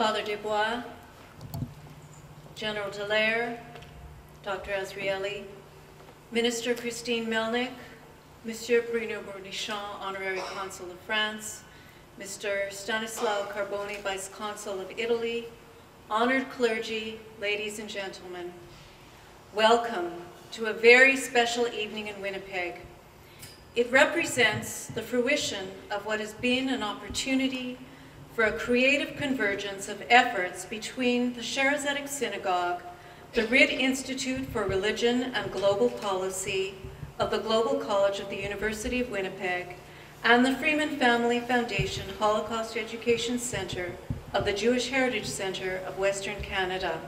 Father Desbois, General Dallaire, Dr. Azrieli, Minister Christine Melnick, Monsieur Bruno Bournichon, Honorary Consul of France, Mr. Stanislao Carboni, Vice Consul of Italy, honored clergy, ladies and gentlemen, welcome to a very special evening in Winnipeg. It represents the fruition of what has been an opportunity for a creative convergence of efforts between the Zedek Synagogue, the RID Institute for Religion and Global Policy of the Global College of the University of Winnipeg, and the Freeman Family Foundation Holocaust Education Center of the Jewish Heritage Center of Western Canada.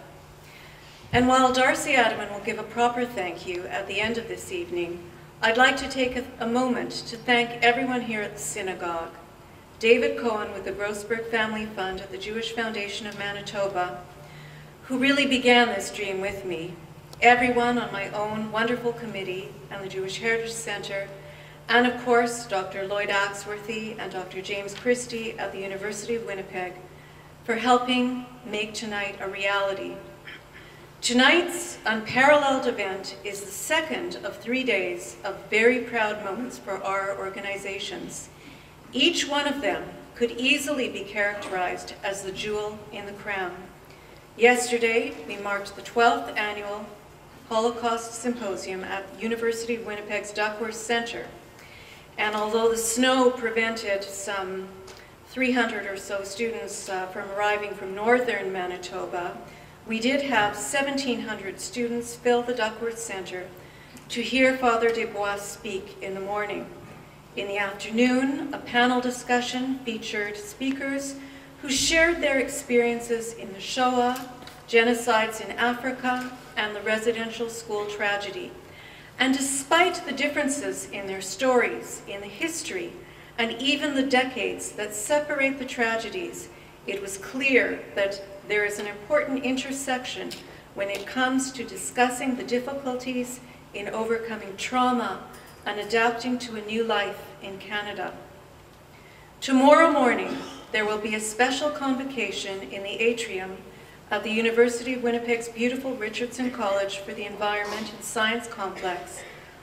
And while Darcy Adaman will give a proper thank you at the end of this evening, I'd like to take a moment to thank everyone here at the synagogue, David Cohen with the Grossberg Family Fund at the Jewish Foundation of Manitoba, who really began this dream with me, everyone on my own wonderful committee and the Jewish Heritage Center, and of course, Dr. Lloyd Axworthy and Dr. James Christie at the University of Winnipeg for helping make tonight a reality. Tonight's unparalleled event is the second of 3 days of very proud moments for our organizations. Each one of them could easily be characterized as the jewel in the crown. Yesterday, we marked the 12th annual Holocaust Symposium at the University of Winnipeg's Duckworth Center. And although the snow prevented some 300 or so students from arriving from northern Manitoba, we did have 1,700 students fill the Duckworth Center to hear Father Desbois speak in the morning. In the afternoon, a panel discussion featured speakers who shared their experiences in the Shoah, genocides in Africa, and the residential school tragedy. And despite the differences in their stories, in the history, and even the decades that separate the tragedies, it was clear that there is an important intersection when it comes to discussing the difficulties in overcoming trauma and adapting to a new life in Canada. Tomorrow morning, there will be a special convocation in the atrium of the University of Winnipeg's beautiful Richardson College for the Environment and Science Complex,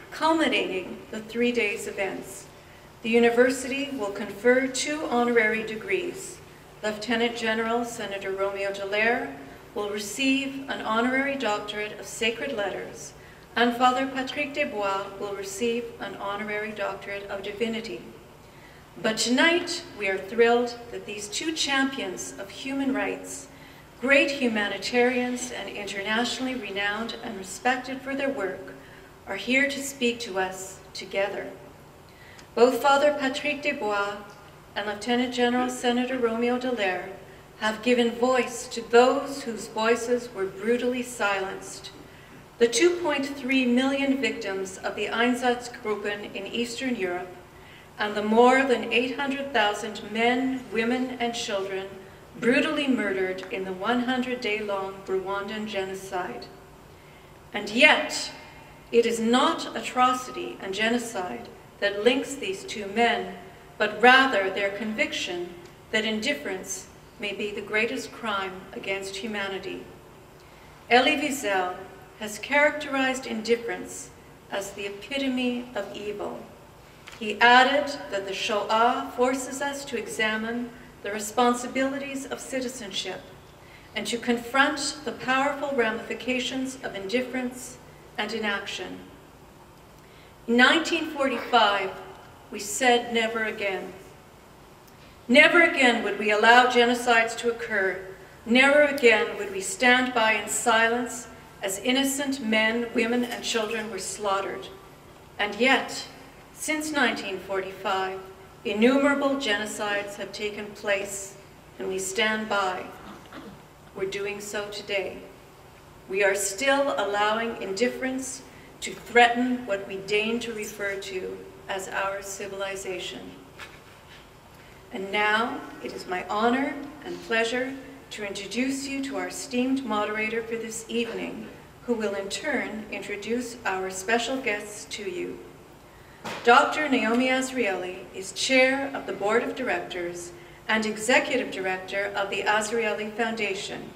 culminating the 3 days events. The university will confer 2 honorary degrees. Lieutenant General Senator Romeo Dallaire will receive an honorary doctorate of sacred letters, and Father Patrick Desbois will receive an honorary doctorate of divinity. But tonight, we are thrilled that these 2 champions of human rights, great humanitarians and internationally renowned and respected for their work, are here to speak to us together. Both Father Patrick Desbois and Lieutenant General Senator Romeo Dallaire have given voice to those whose voices were brutally silenced. The 2.3 million victims of the Einsatzgruppen in Eastern Europe, and the more than 800,000 men, women, and children brutally murdered in the 100-day-long Rwandan genocide. And yet, it is not atrocity and genocide that links these 2 men, but rather their conviction that indifference may be the greatest crime against humanity. Elie Wiesel has characterized indifference as the epitome of evil. He added that the Shoah forces us to examine the responsibilities of citizenship and to confront the powerful ramifications of indifference and inaction. In 1945, we said never again. Never again would we allow genocides to occur. Never again would we stand by in silence as innocent men, women, and children were slaughtered. And yet, since 1945, innumerable genocides have taken place, and we stand by. We're doing so today. We are still allowing indifference to threaten what we deign to refer to as our civilization. And now, it is my honor and pleasure to introduce you to our esteemed moderator for this evening, who will in turn introduce our special guests to you. Dr. Naomi Azrieli is chair of the board of directors and Executive Director of the Azrieli Foundation.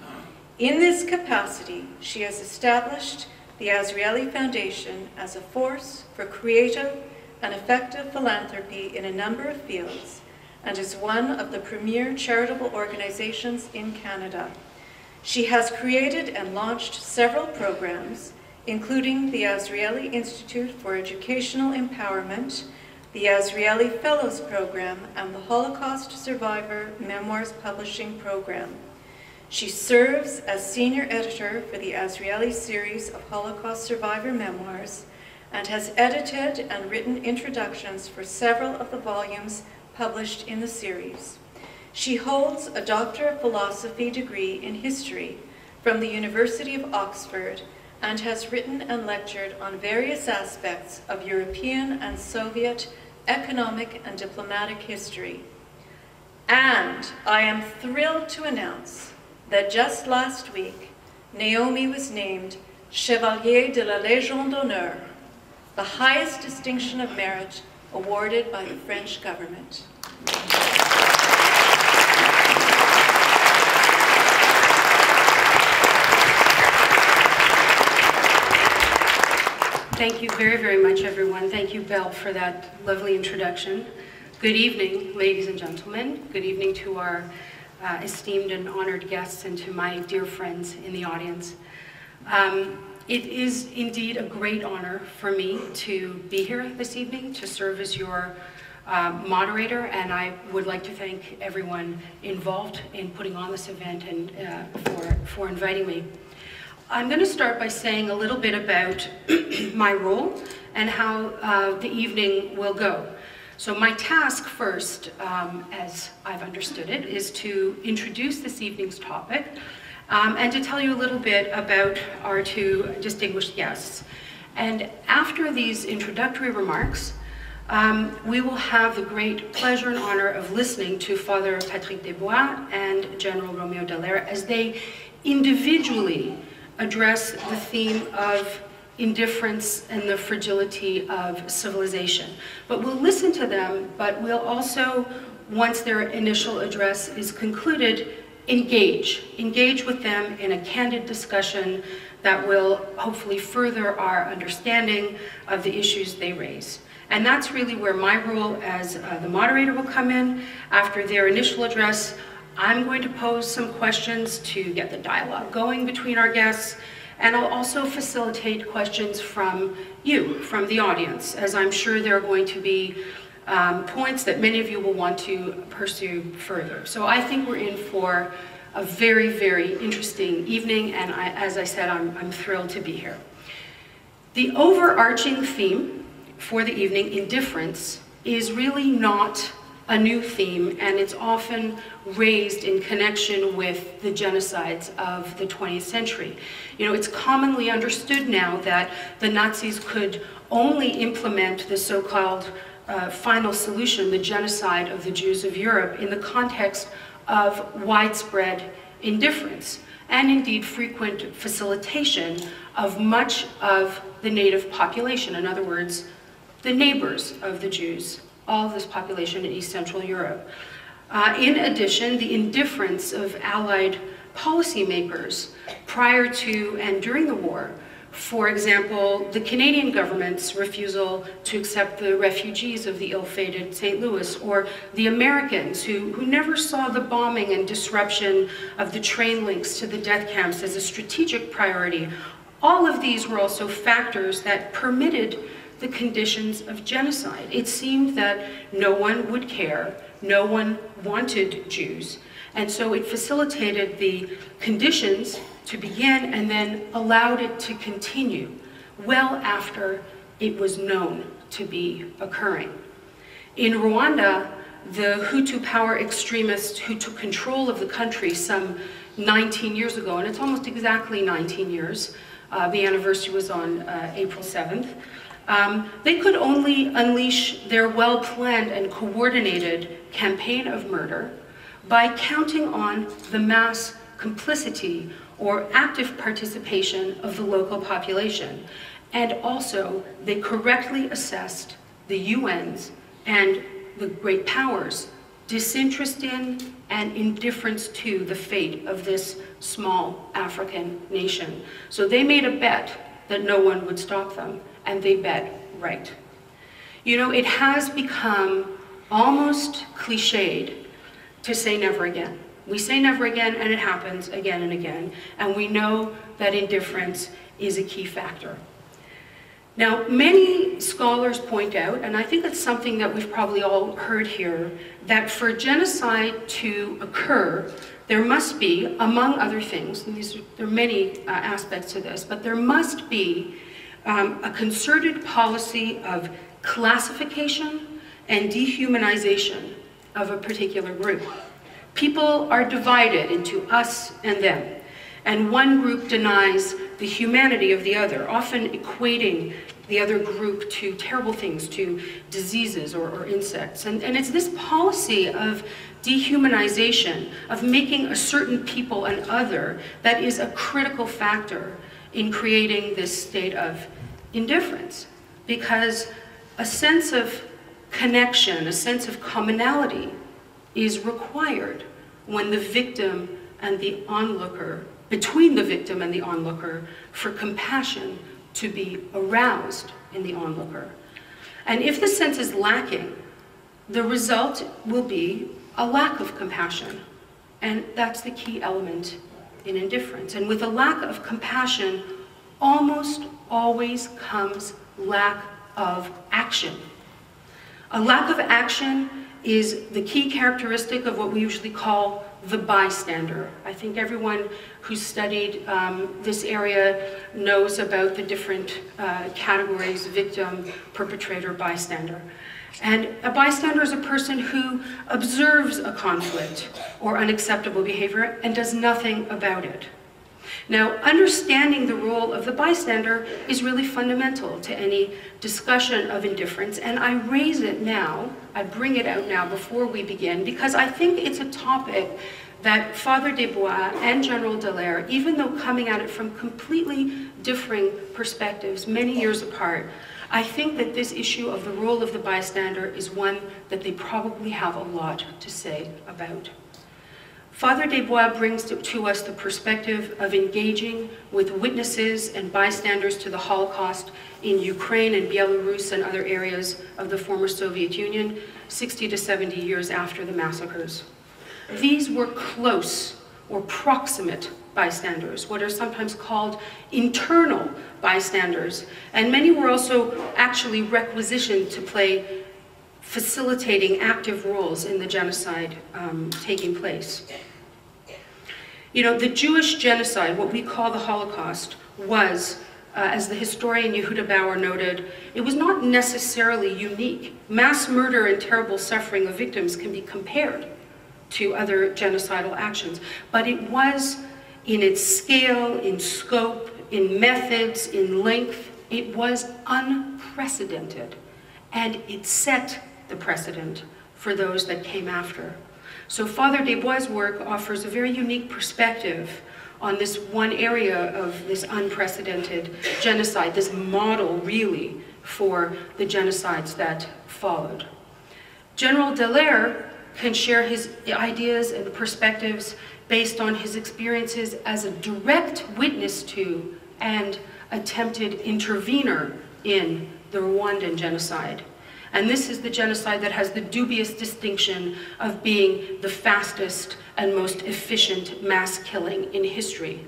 In this capacity, she has established the Azrieli Foundation as a force for creative and effective philanthropy in a number of fields, and is one of the premier charitable organizations in Canada. She has created and launched several programs, including the Azrieli Institute for Educational Empowerment, the Azrieli Fellows Program, and the Holocaust Survivor Memoirs Publishing Program. She serves as senior editor for the Azrieli series of Holocaust survivor memoirs and has edited and written introductions for several of the volumes published in the series. She holds a Doctor of Philosophy degree in history from the University of Oxford and has written and lectured on various aspects of European and Soviet economic and diplomatic history. And I am thrilled to announce that just last week, Naomi was named Chevalier de la Légion-d'Honneur, the highest distinction of merit awarded by the French government. Thank you very, very much, everyone. Thank you, Belle, for that lovely introduction. Good evening, ladies and gentlemen. Good evening to our esteemed and honored guests and to my dear friends in the audience. It is indeed a great honor for me to be here this evening to serve as your moderator, and I would like to thank everyone involved in putting on this event and for inviting me. I'm going to start by saying a little bit about my role and how the evening will go. So my task first, as I've understood it, is to introduce this evening's topic and to tell you a little bit about our two distinguished guests. And after these introductory remarks, we will have the great pleasure and honor of listening to Father Patrick Desbois and Gen.Roméo Dallaire as they individually address the theme of indifference and the fragility of civilization. But we'll listen to them, but we'll also, once their initial address is concluded, engage with them in a candid discussion that will hopefully further our understanding of the issues they raise. And that's really where my role as the moderator will come in. After their initial address, I'm going to pose some questions to get the dialogue going between our guests, and I'll also facilitate questions from you, from the audience, as I'm sure there are going to be points that many of you will want to pursue further. So I think we're in for a very, very interesting evening, and as I said, I'm thrilled to be here. The overarching theme for the evening, indifference, is really not a new theme, and it's often raised in connection with the genocides of the 20th century. You know, it's commonly understood now that the Nazis could only implement the so-called final solution, the genocide of the Jews of Europe, in the context of widespread indifference and indeed frequent facilitation of much of the native population. In other words, the neighbors of the Jews, all of this population in East Central Europe. In addition, the indifference of Allied policymakers prior to and during the war, for example, the Canadian government's refusal to accept the refugees of the ill-fated St. Louis, or the Americans who never saw the bombing and disruption of the train links to the death camps as a strategic priority. All of these were also factors that permitted the conditions of genocide. It seemed that no one would care, no one wanted Jews, and so it facilitated the conditions to begin and then allowed it to continue well after it was known to be occurring. In Rwanda, the Hutu power extremists who took control of the country some 19 years ago, and it's almost exactly 19 years, the anniversary was on April 7th, they could only unleash their well-planned and coordinated campaign of murder by counting on the mass complicity or active participation of the local population. And also, they correctly assessed the UN's and the great powers disinterest in, and indifference to the fate of this small African nation. So they made a bet that no one would stop them, and they bet right. You know, it has become almost cliched to say never again. We say never again, and it happens again and again, and we know that indifference is a key factor. Now, many scholars point out, and I think that's something that we've probably all heard here, that for genocide to occur, there must be, among other things, and there are many aspects to this, but there must be a concerted policy of classification and dehumanization of a particular group. People are divided into us and them, and one group denies the humanity of the other, often equating the other group to terrible things, to diseases or insects. And it's this policy of dehumanization, of making a certain people an other, that is a critical factor in creating this state of indifference. Because a sense of connection, a sense of commonality is required when the victim and the onlooker, between the victim and the onlooker, for compassion to be aroused in the onlooker. And if the sense is lacking, the result will be a lack of compassion. And that's the key element in indifference. And with a lack of compassion, almost always comes lack of action. A lack of action is the key characteristic of what we usually call the bystander. I think everyone who's studied this area knows about the different categories: victim, perpetrator, bystander. And a bystander is a person who observes a conflict or unacceptable behavior and does nothing about it. Now, understanding the role of the bystander is really fundamental to any discussion of indifference, and I raise it now, I bring it out now before we begin, because I think it's a topic that Father Desbois and General Dallaire, even though coming at it from completely differing perspectives, many years apart, I think that this issue of the role of the bystander is one that they probably have a lot to say about. Father Desbois brings to us the perspective of engaging with witnesses and bystanders to the Holocaust in Ukraine and Belarus and other areas of the former Soviet Union 60 to 70 years after the massacres. These were close or proximate bystanders, what are sometimes called internal bystanders, and many were also actually requisitioned to play facilitating active roles in the genocide taking place. You know, the Jewish genocide, what we call the Holocaust, was, as the historian Yehuda Bauer noted, it was not necessarily unique. Mass murder and terrible suffering of victims can be compared to other genocidal actions, but it was, in its scale, in scope, in methods, in length, it was unprecedented, and it set the precedent for those that came after. So Father Desbois' work offers a very unique perspective on this one area of this unprecedented genocide, this model really for the genocides that followed. General Dallaire can share his ideas and perspectives based on his experiences as a direct witness to and attempted intervener in the Rwandan genocide. And this is the genocide that has the dubious distinction of being the fastest and most efficient mass killing in history.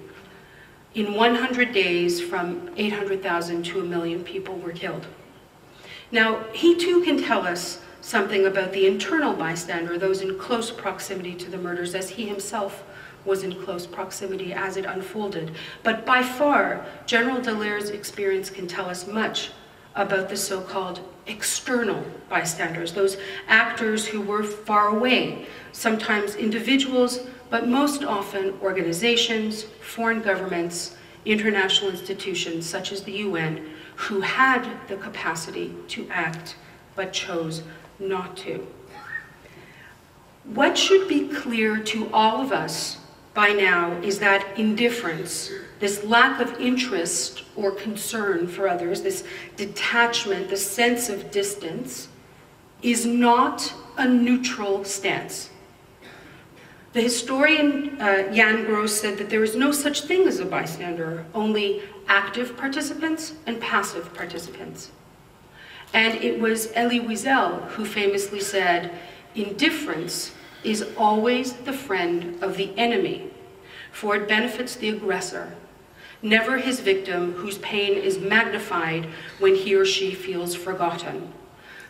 In 100 days, from 800,000 to 1 million people were killed. Now, he too can tell us something about the internal bystander, those in close proximity to the murders, as he himself was in close proximity as it unfolded. But by far, General Dallaire's experience can tell us much about the so-called external bystanders, those actors who were far away, sometimes individuals, but most often organizations, foreign governments, international institutions such as the UN, who had the capacity to act but chose not to. What should be clear to all of us by now is that indifference, this lack of interest or concern for others, this detachment, the sense of distance, is not a neutral stance. The historian Jan Gross said that there is no such thing as a bystander, only active participants and passive participants. And it was Elie Wiesel who famously said, "Indifference is always the friend of the enemy, for it benefits the aggressor, never his victim whose pain is magnified when he or she feels forgotten.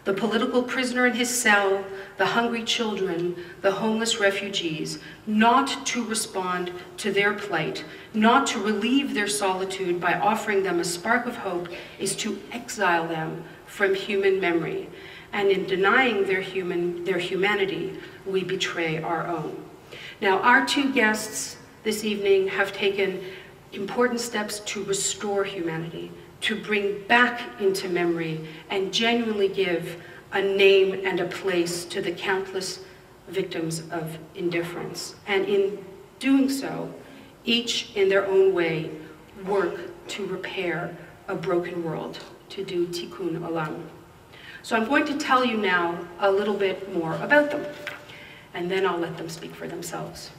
The political prisoner in his cell, the hungry children, the homeless refugees, not to respond to their plight, not to relieve their solitude by offering them a spark of hope, is to exile them from human memory. And in denying their humanity, we betray our own." Now, our two guests this evening have taken important steps to restore humanity, to bring back into memory and genuinely give a name and a place to the countless victims of indifference. And in doing so, each in their own way work to repair a broken world, to do tikkun olam. So I'm going to tell you now a little bit more about them, and then I'll let them speak for themselves.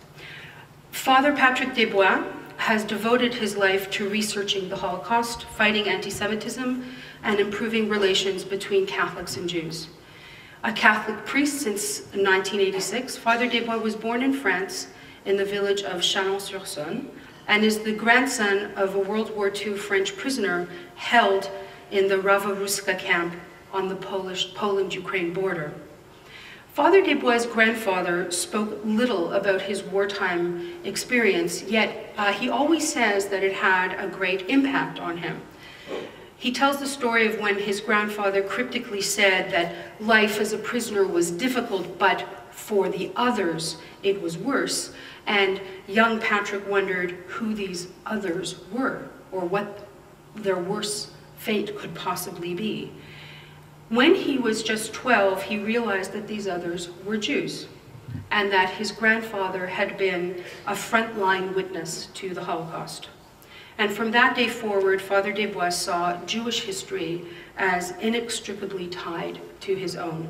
Father Patrick Desbois has devoted his life to researching the Holocaust, fighting anti-Semitism, and improving relations between Catholics and Jews. A Catholic priest since 1986, Father Desbois was born in France in the village of Chalon-sur-Saône and is the grandson of a World War II French prisoner held in the Raworuska camp on the Poland-Ukraine border. Father Desbois' grandfather spoke little about his wartime experience, yet he always says that it had a great impact on him. He tells the story of when his grandfather cryptically said that life as a prisoner was difficult, but for the others it was worse, and young Patrick wondered who these others were, or what their worse fate could possibly be. When he was just 12, he realized that these others were Jews, and that his grandfather had been a frontline witness to the Holocaust. And from that day forward, Father Desbois saw Jewish history as inextricably tied to his own.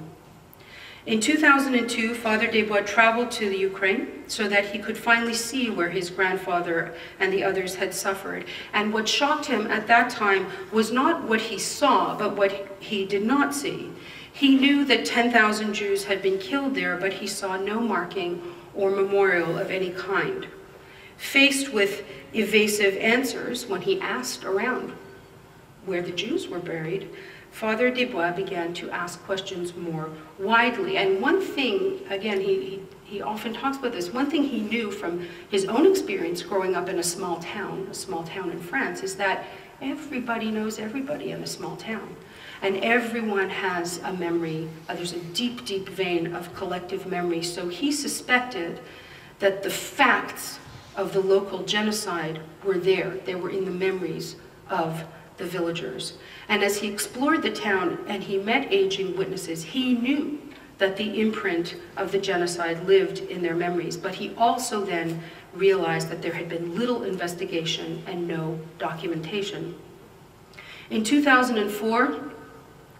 In 2002, Father Desbois traveled to the Ukraine so that he could finally see where his grandfather and the others had suffered. And what shocked him at that time was not what he saw, but what he did not see. He knew that 10,000 Jews had been killed there, but he saw no marking or memorial of any kind. Faced with evasive answers when he asked around where the Jews were buried, Father Desbois began to ask questions more widely. And one thing, again, he often talks about this, one thing he knew from his own experience growing up in a small town in France, is that everybody knows everybody in a small town. And everyone has a memory, there's a deep, deep vein of collective memory. So he suspected that the facts of the local genocide were there. They were in the memories of the villagers. And as he explored the town and he met aging witnesses, he knew that the imprint of the genocide lived in their memories. But he also then realized that there had been little investigation and no documentation. In 2004,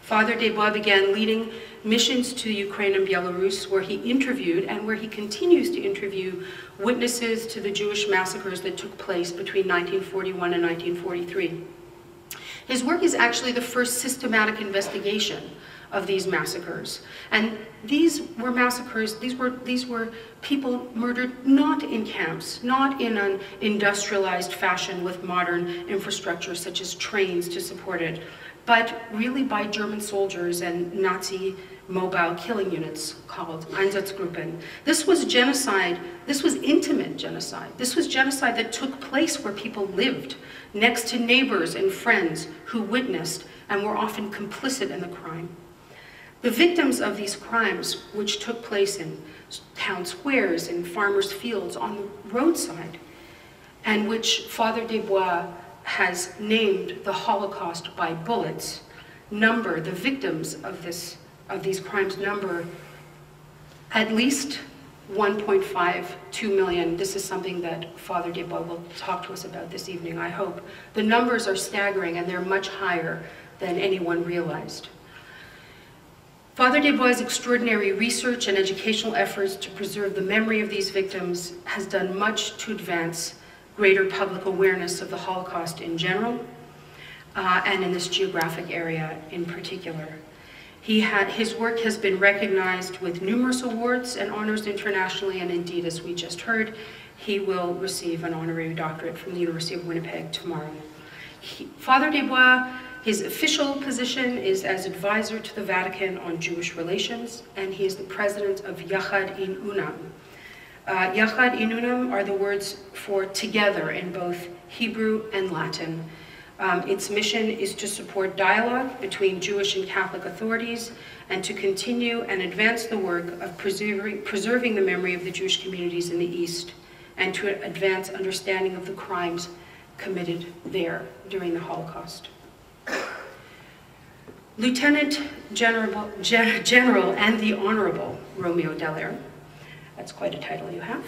Father Desbois began leading missions to Ukraine and Belarus, where he interviewed and where he continues to interview witnesses to the Jewish massacres that took place between 1941 and 1943. His work is actually the first systematic investigation of these massacres. And these were massacres, these were people murdered not in camps, not in an industrialized fashion with modern infrastructure such as trains to support it, but really by German soldiers and Nazi mobile killing units called Einsatzgruppen. This was genocide, this was intimate genocide. This was genocide that took place where people lived, next to neighbors and friends who witnessed and were often complicit in the crime. The victims of these crimes, which took place in town squares, in farmers' fields, on the roadside, and which Father Desbois has named the Holocaust by bullets, the victims of these crimes number at least 1.5, 2 million. This is something that Father Desbois will talk to us about this evening, I hope. The numbers are staggering and they're much higher than anyone realized. Father Desbois' extraordinary research and educational efforts to preserve the memory of these victims has done much to advance greater public awareness of the Holocaust in general, and in this geographic area in particular. His work has been recognized with numerous awards and honors internationally, and indeed, as we just heard, he will receive an honorary doctorate from the University of Winnipeg tomorrow. Father Desbois, his official position is as advisor to the Vatican on Jewish relations, and he is the president of Yachad in Unam. Yachad in Unam are the words for together in both Hebrew and Latin. Its mission is to support dialogue between Jewish and Catholic authorities and to continue and advance the work of preserving the memory of the Jewish communities in the East and to advance understanding of the crimes committed there during the Holocaust. Lieutenant General and the Honorable Roméo Dallaire, that's quite a title you have,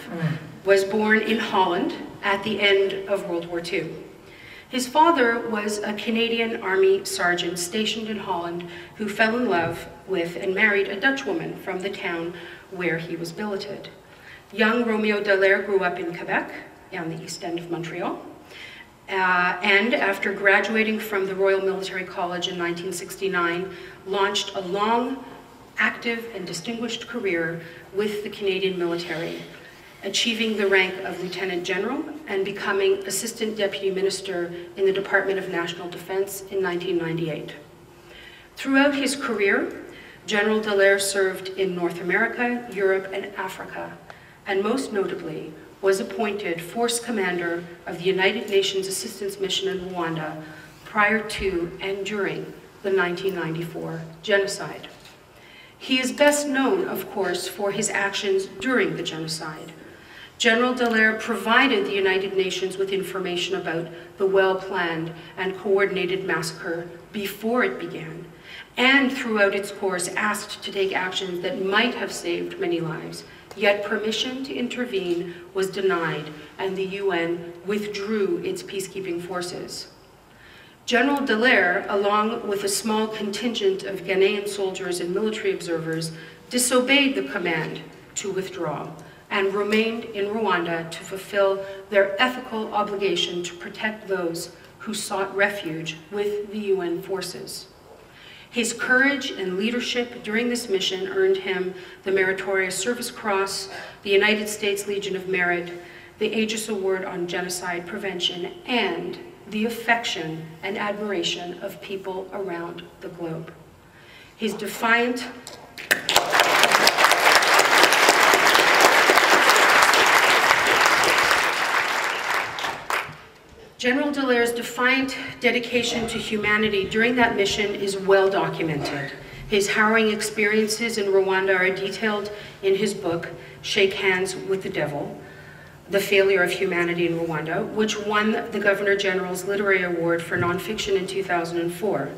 was born in Holland at the end of World War II. His father was a Canadian Army sergeant stationed in Holland who fell in love with and married a Dutch woman from the town where he was billeted. Young Roméo Dallaire grew up in Quebec, on the east end of Montreal, and after graduating from the Royal Military College in 1969, launched a long, active, and distinguished career with the Canadian military, achieving the rank of Lieutenant General and becoming Assistant Deputy Minister in the Department of National Defense in 1998. Throughout his career, General Dallaire served in North America, Europe, and Africa, and most notably was appointed Force Commander of the United Nations Assistance Mission in Rwanda prior to and during the 1994 genocide. He is best known, of course, for his actions during the genocide. General Dallaire provided the United Nations with information about the well-planned and coordinated massacre before it began, and throughout its course asked to take actions that might have saved many lives, yet permission to intervene was denied and the UN withdrew its peacekeeping forces. General Dallaire, along with a small contingent of Ghanaian soldiers and military observers, disobeyed the command to withdraw and remained in Rwanda to fulfill their ethical obligation to protect those who sought refuge with the UN forces. His courage and leadership during this mission earned him the Meritorious Service Cross, the United States Legion of Merit, the Aegis Award on Genocide Prevention, and the affection and admiration of people around the globe. His defiant General Dallaire's defiant dedication to humanity during that mission is well documented. His harrowing experiences in Rwanda are detailed in his book, Shake Hands with the Devil, The Failure of Humanity in Rwanda, which won the Governor General's Literary Award for Nonfiction in 2004.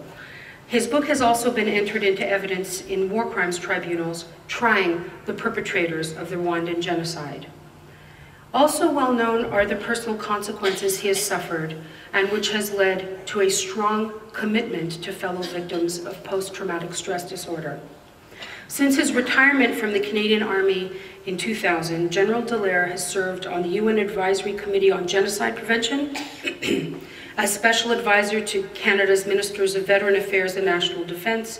His book has also been entered into evidence in war crimes tribunals trying the perpetrators of the Rwandan genocide. Also well known are the personal consequences he has suffered and which has led to a strong commitment to fellow victims of post-traumatic stress disorder. Since his retirement from the Canadian Army in 2000, General Dallaire has served on the UN Advisory Committee on Genocide Prevention, as Special Advisor to Canada's Ministers of Veteran Affairs and National Defence,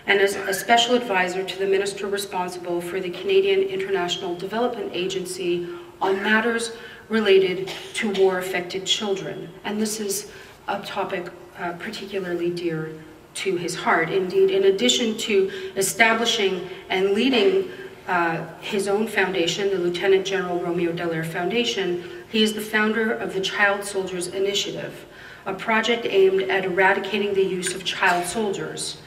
and as a Special Advisor to the Minister responsible for the Canadian International Development Agency on matters related to war-affected children. And this is a topic particularly dear to his heart. Indeed, in addition to establishing and leading his own foundation, the Lieutenant General Roméo Dallaire Foundation, he is the founder of the Child Soldiers Initiative, a project aimed at eradicating the use of child soldiers.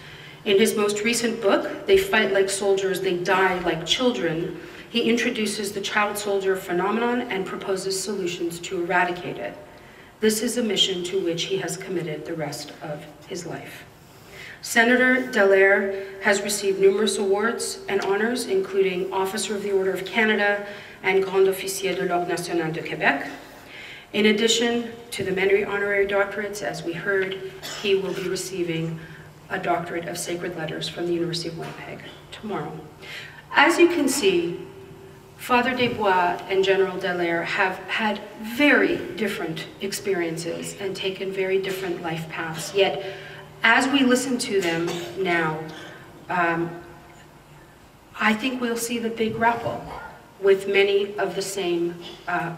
In his most recent book, They Fight Like Soldiers, They Die Like Children, he introduces the child soldier phenomenon and proposes solutions to eradicate it. This is a mission to which he has committed the rest of his life. Senator Dallaire has received numerous awards and honors, including Officer of the Order of Canada and Grand Officier de l'Ordre National de Québec. In addition to the many honorary doctorates, as we heard, he will be receiving a doctorate of sacred letters from the University of Winnipeg tomorrow. As you can see, Father Desbois and General Dallaire have had very different experiences and taken very different life paths. Yet, as we listen to them now, I think we'll see that they grapple with many of the same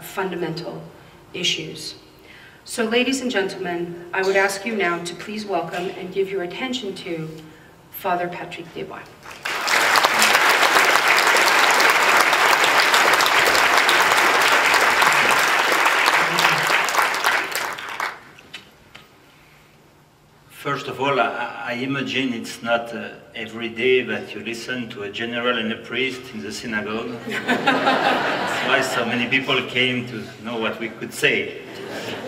fundamental issues. So, ladies and gentlemen, I would ask you now to please welcome and give your attention to Father Patrick Desbois. First of all, I imagine it's not every day that you listen to a general and a priest in the synagogue. That's why so many people came to know what we could say.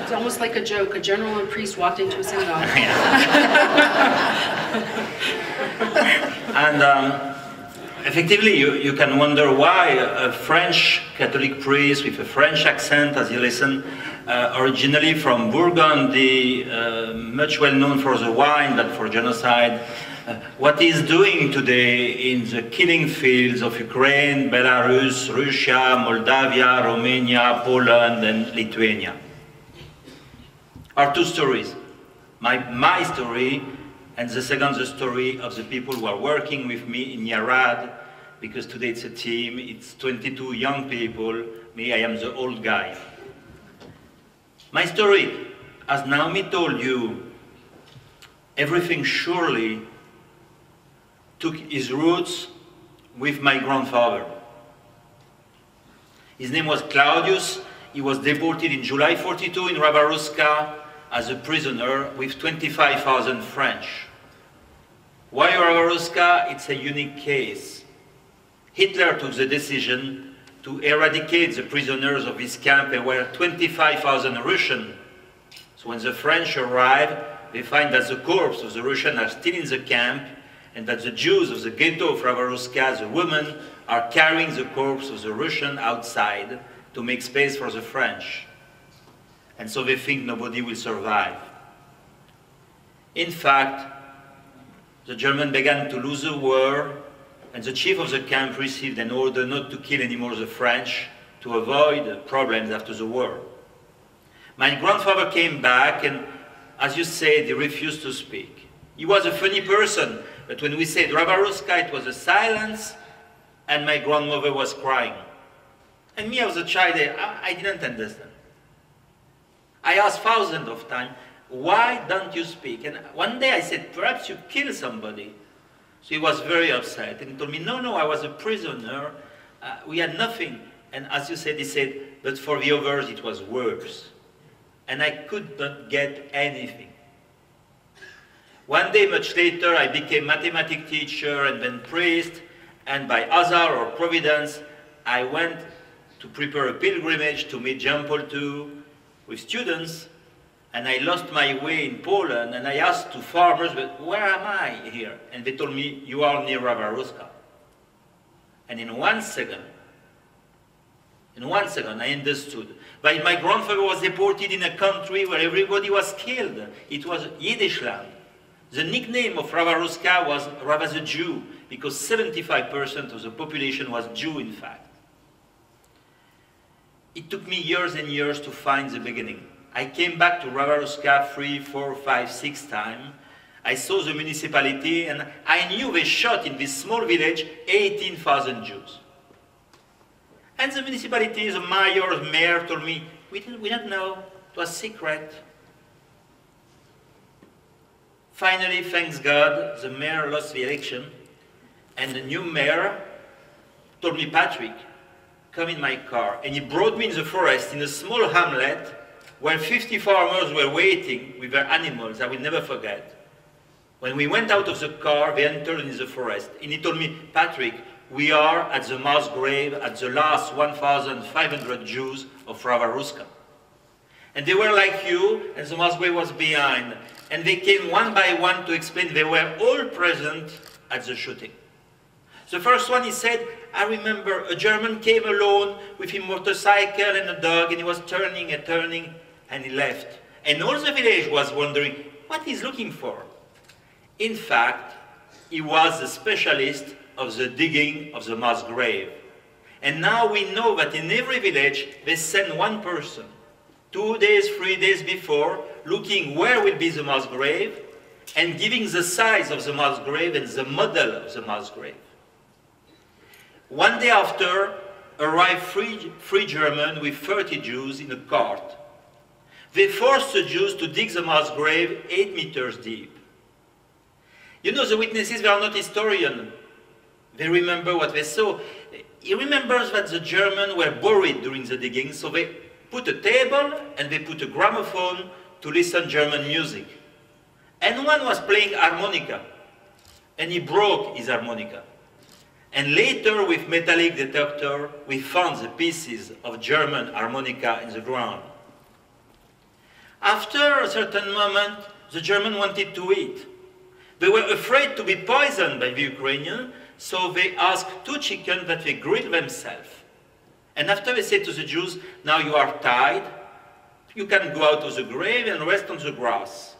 It's almost like a joke. A general and priest walked into a synagogue. And effectively, you can wonder why a French Catholic priest with a French accent, as you listen, originally from Burgundy, much well known for the wine, but for genocide, what he's doing today in the killing fields of Ukraine, Belarus, Russia, Moldavia, Romania, Poland, and Lithuania. Are two stories. My story, and the second, the story of the people who are working with me in Yarad, because today it's a team, it's 22 young people, me, I am the old guy. My story, as Naomi told you, everything surely took its roots with my grandfather. His name was Claudius. He was deported in July 42 in Ravaruska as a prisoner with 25,000 French. Why Ravaruska? It's a unique case. Hitler took the decision to eradicate the prisoners of his camp. There were 25,000 Russians. So when the French arrived, they find that the corpses of the Russians are still in the camp, and that the Jews of the ghetto of Ravaruska, the women, are carrying the corpse of the Russian outside to make space for the French. And so they think nobody will survive. In fact, the Germans began to lose the war, and the chief of the camp received an order not to kill anymore the French to avoid problems after the war. My grandfather came back, and as you said, he refused to speak. He was a funny person, but when we said Ravaruska, it was a silence, and my grandmother was crying. And me as a child, I didn't understand. I asked thousands of times, why don't you speak? And one day I said, perhaps you killed somebody. So he was very upset, and he told me, no, I was a prisoner, we had nothing. And as you said, he said, but for the others it was worse. And I could not get anything. One day, much later, I became mathematics teacher and then priest, and by hazard or providence, I went to prepare a pilgrimage to meet Jean Paul II with students, and I lost my way in Poland, and I asked two farmers, but where am I here? And they told me, you are near Ravaruska. And in one second, I understood. But my grandfather was deported in a country where everybody was killed. It was Yiddish land. The nickname of Ravaruska was Rava the Jew, because 75% of the population was Jew, in fact. It took me years and years to find the beginning. I came back to Ravaruska 3, 4, 5, 6 times. I saw the municipality, and I knew they shot in this small village 18,000 Jews. And the municipality, the mayor told me, we don't know, it was secret. Finally, thanks God, the mayor lost the election, and the new mayor told me, Patrick, come in my car. And he brought me in the forest, in a small hamlet, where 50 farmers were waiting with their animals. I will never forget. When we went out of the car, they entered in the forest. And he told me, Patrick, we are at the mass grave at the last 1,500 Jews of Ravaruska. And they were like you, and the mass grave was behind. And they came one by one to explain they were all present at the shooting. The first one, he said, I remember a German came alone with a motorcycle and a dog, and he was turning and turning, and he left. And all the village was wondering what he's looking for. In fact, he was the specialist of the digging of the mass grave. And now we know that in every village they send one person, 2 days, 3 days before, looking where will be the mass grave and giving the size of the mass grave and the model of the mass grave. One day after, arrived three Germans with 30 Jews in a cart. They forced the Jews to dig the mass grave 8 meters deep. You know, the witnesses, they are not historians. They remember what they saw. He remembers that the Germans were buried during the digging, so they put a table and they put a gramophone to listen German music. And one was playing harmonica, and he broke his harmonica. And later, with metallic detector, we found the pieces of German harmonica in the ground. After a certain moment, the Germans wanted to eat. They were afraid to be poisoned by the Ukrainians, so they asked 2 chickens that they grilled themselves. And after they said to the Jews, now you are tired, you can go out of the grave and rest on the grass.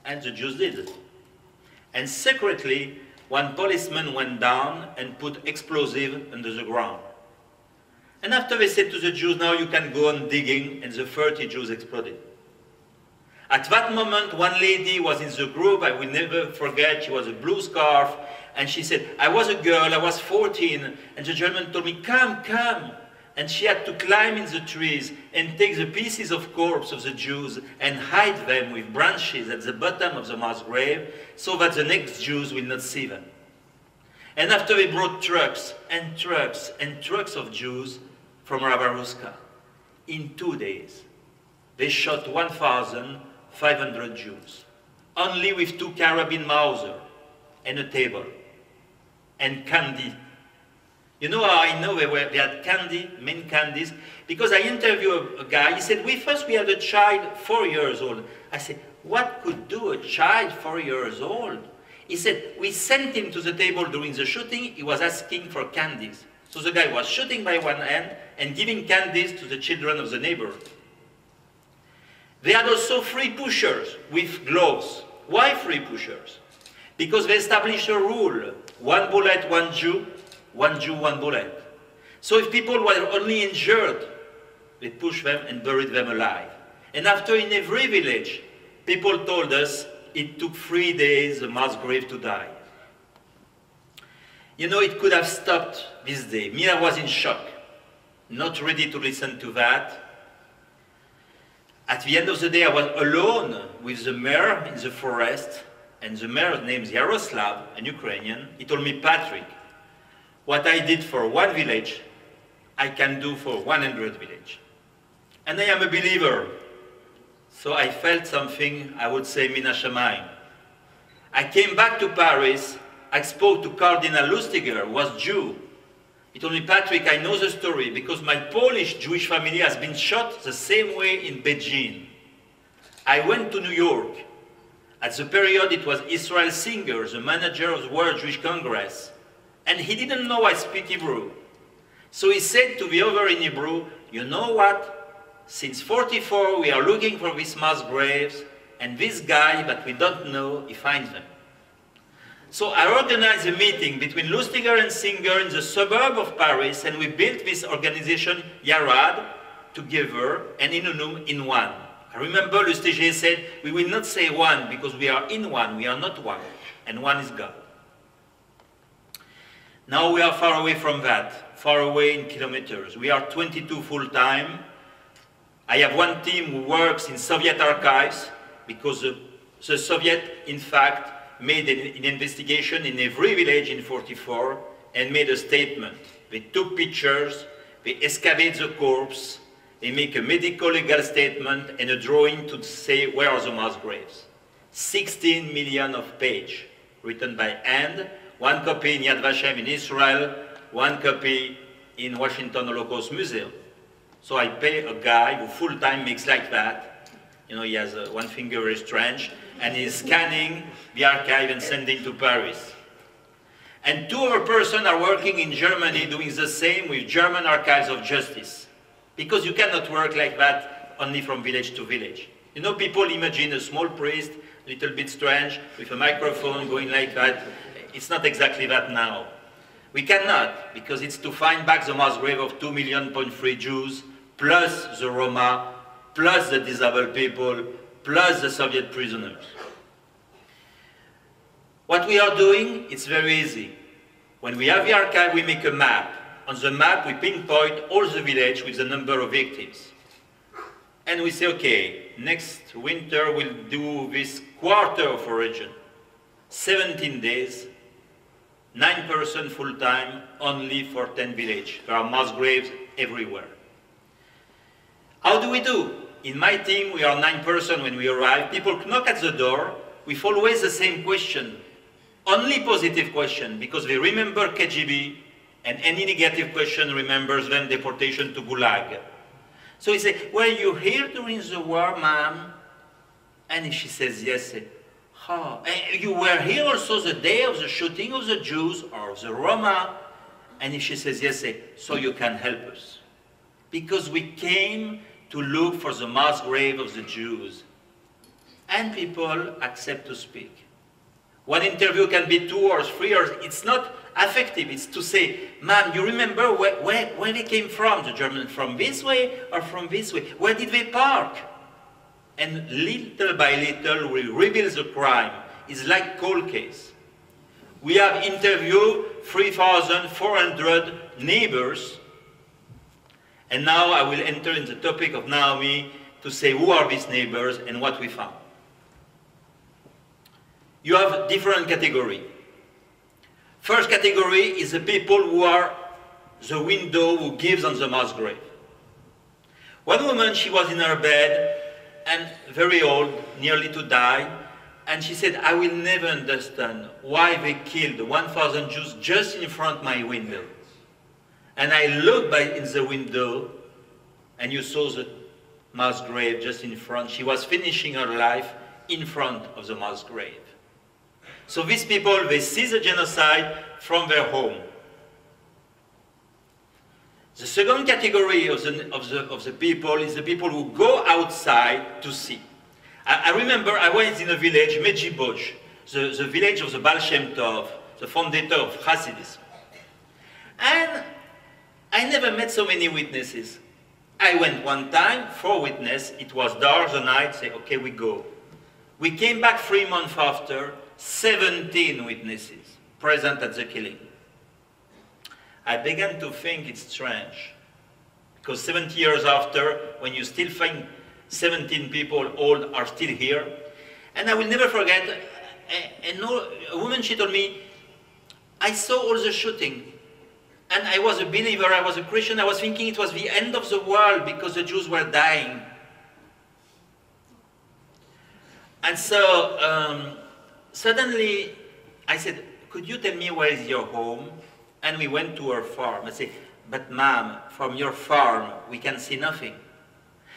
And the Jews did. And secretly, one policeman went down and put explosive under the ground. And after they said to the Jews, now you can go on digging, and the 30 Jews exploded. At that moment, one lady was in the group, I will never forget, she was a blue scarf, and she said, I was a girl, I was 14, and the German told me, come, come. And she had to climb in the trees and take the pieces of corpse of the Jews and hide them with branches at the bottom of the mass grave so that the next Jews will not see them. And after they brought trucks and trucks and trucks of Jews from Ravaruska, in 2 days, they shot 1,500 Jews, only with 2 carabine Mauser and a table and candy. You know how I know they had candy, main candies? Because I interviewed a guy, he said, first we had a child 4 years old. I said, what could do a child 4 years old? He said, we sent him to the table during the shooting, he was asking for candies. So the guy was shooting by one hand and giving candies to the children of the neighborhood. They had also free pushers with gloves. Why free pushers? Because they established a rule, 1 bullet, 1 Jew, 1 Jew, 1 bullet. So if people were only injured, they pushed them and buried them alive. And after, in every village, people told us it took 3 days the mass grave to die. You know, it could have stopped this day. Me, I was in shock, not ready to listen to that. At the end of the day, I was alone with the mayor in the forest, and the mayor's name is Yaroslav, an Ukrainian. He told me, Patrick, what I did for 1 village, I can do for 100 villages. And I am a believer, so I felt something, I would say, Mina Shamayim. I came back to Paris, I spoke to Cardinal Lustiger, who was Jew. He told me, Patrick, I know the story, because my Polish Jewish family has been shot the same way in Beijing. I went to New York. At the period, it was Israel Singer, the manager of the World Jewish Congress. And he didn't know I speak Hebrew. So he said to the other in Hebrew, you know what? Since 44, we are looking for these mass graves, and this guy that we don't know, he finds them. So I organized a meeting between Lustiger and Singer in the suburb of Paris, and we built this organization, Yarad, together, and Inunum in one. I remember Lustiger said, we will not say one, because we are in one, we are not one, and one is God. Now we are far away from that, far away in kilometers. We are 22 full-time. I have one team who works in Soviet archives, because the Soviet, in fact, made an investigation in every village in 44 and made a statement. They took pictures, they excavate the corpse, they make a medical legal statement and a drawing to say where are the mass graves. 16 million of pages written by hand, 1 copy in Yad Vashem in Israel, 1 copy in Washington Holocaust Museum. So I pay a guy who full-time makes like that. You know, he has one finger very strange, and he's scanning the archive and sending to Paris. And 2 other persons are working in Germany doing the same with German Archives of Justice. Because you cannot work like that only from village to village. You know, people imagine a small priest little bit strange, with a microphone going like that. It's not exactly that now. We cannot, because it's to find back the mass grave of 2.3 million Jews, plus the Roma, plus the disabled people, plus the Soviet prisoners. What we are doing, it's very easy. When we have the archive, we make a map. On the map, we pinpoint all the village with the number of victims. And we say, okay, next winter we'll do this quarter of origin. 17 days, 9 persons full-time, only for 10 villages. There are mass graves everywhere. How do we do? In my team, we are 9 persons when we arrive. People knock at the door with always the same question. Only positive question, because they remember KGB, and any negative question remembers them deportation to Gulag. So he say, were you here during the war, ma'am? And if she says yes, say, oh, you were here also the day of the shooting of the Jews or the Roma? And if she says yes, say, so you can help us. Because we came to look for the mass grave of the Jews. And people accept to speak. One interview can be 2 or 3 hours. It's not affective. It's to say, ma'am, you remember where they came from? The Germans from this way or from this way? Where did they park? And little by little, we reveal the crime. It's like cold case. We have interviewed 3,400 neighbors. And now I will enter in the topic of Naomi to say who are these neighbors and what we found. You have different categories. First category is the people who are the window who gives on the mass grave. One woman, she was in her bed and very old, nearly to die, and she said, I will never understand why they killed 1,000 Jews just in front of my window. And I looked in the window, and you saw the mass grave just in front. She was finishing her life in front of the mass grave. So these people, they see the genocide from their home. The second category of the people is the people who go outside to see. I remember I was in a village, Medjibozh, the village of the Baal Shem Tov, the founder of Hasidism. And I never met so many witnesses. I went one time, 4 witnesses, it was dark the night, say, okay, we go. We came back 3 months after, 17 witnesses present at the killing. I began to think it's strange, because 70 years after, when you still find 17 people old are still here, and I will never forget, a woman, she told me, I saw all the shooting, and I was a believer, I was a Christian, I was thinking it was the end of the world because the Jews were dying. And so, suddenly, I said, could you tell me where is your home? And we went to her farm. I said, but ma'am, from your farm, we can see nothing.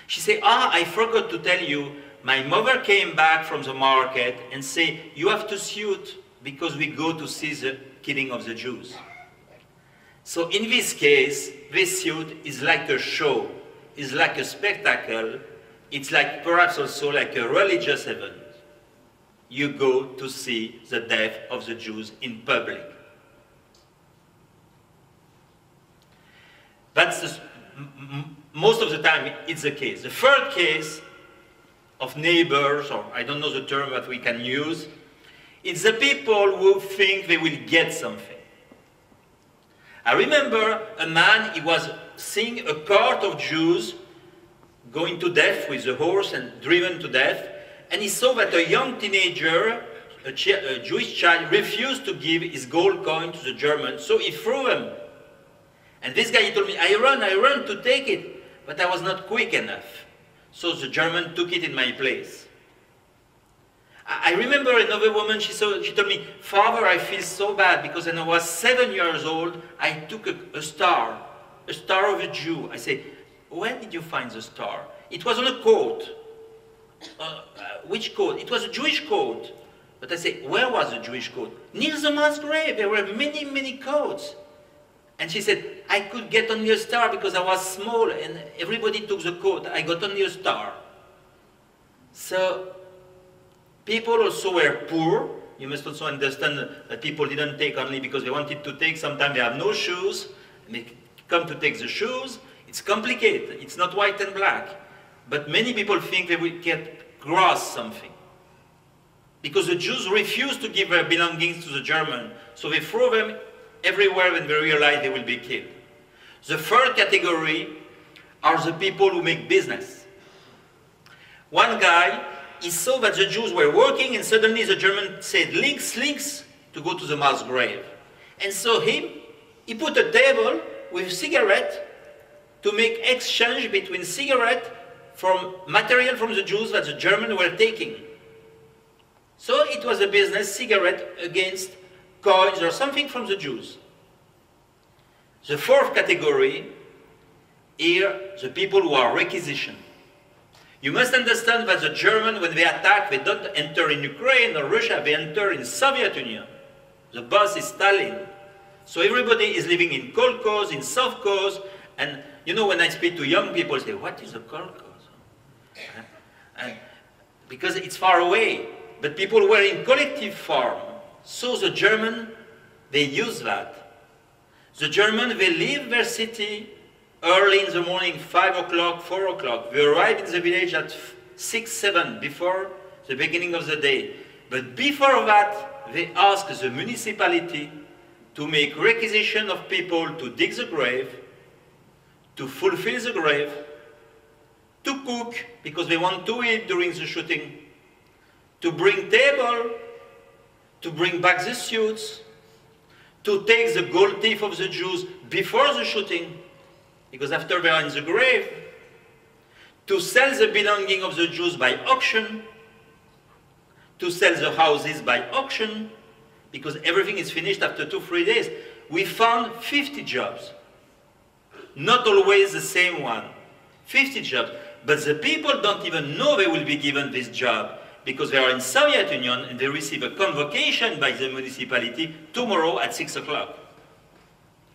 She said, I forgot to tell you, my mother came back from the market and said, you have to suit because we go to see the killing of the Jews. So in this case, this suit is like a show, is like a spectacle, it's like perhaps also like a religious event. You go to see the death of the Jews in public. That's most of the time it's the case. The third case of neighbors, or I don't know the term that we can use, it's the people who think they will get something. I remember a man, he was seeing a cart of Jews going to death with a horse and driven to death, and he saw that a young teenager, a Jewish child, refused to give his gold coin to the Germans, so he threw them. And this guy, he told me, I run to take it, but I was not quick enough. So the German took it in my place. I remember another woman, she told me, Father, I feel so bad because when I was 7 years old, I took a star of a Jew. I said, where did you find the star? It was on a coat. Which coat? It was a Jewish coat. But I said, where was the Jewish coat? Near the mass grave. There were many, many coats. And she said, I could get only a star because I was small and everybody took the coat. I got only a star. So People also were poor. You must also understand that people didn't take only because they wanted to take. Sometimes they have no shoes, and they come to take the shoes. It's complicated. It's not white and black. But many people think they will get grasp something. Because the Jews refuse to give their belongings to the Germans, so they throw them everywhere when they realize they will be killed. The third category are the people who make business. One guy, he saw that the Jews were working, and suddenly the German said, links, to go to the mass grave. And so he put a table with cigarette to make exchange between cigarette from material from the Jews that the Germans were taking. So it was a business, cigarette against coins or something from the Jews. The fourth category, here, the people who are requisitioned. You must understand that the Germans, when they attack, they don't enter in Ukraine or Russia, they enter in Soviet Union. The boss is Stalin. So everybody is living in kolkhoz, in sovkhozs, and you know, when I speak to young people, they say, what is a kolkhoz? And because it's far away. But people were in collective farm. So the German, they use that. The German, they leave their city early in the morning, 5 o'clock, 4 o'clock. They arrive in the village at 6, 7, before the beginning of the day. But before that, they ask the municipality to make requisition of people to dig the grave, to fulfill the grave, to cook, because they want to eat during the shooting, to bring table, to bring back the suits, to take the gold teeth of the Jews before the shooting, because after they are in the grave, to sell the belonging of the Jews by auction, to sell the houses by auction, because everything is finished after 2-3 days. We found 50 jobs. Not always the same one. 50 jobs. But the people don't even know they will be given this job, because they are in Soviet Union and they receive a convocation by the municipality tomorrow at 6 o'clock.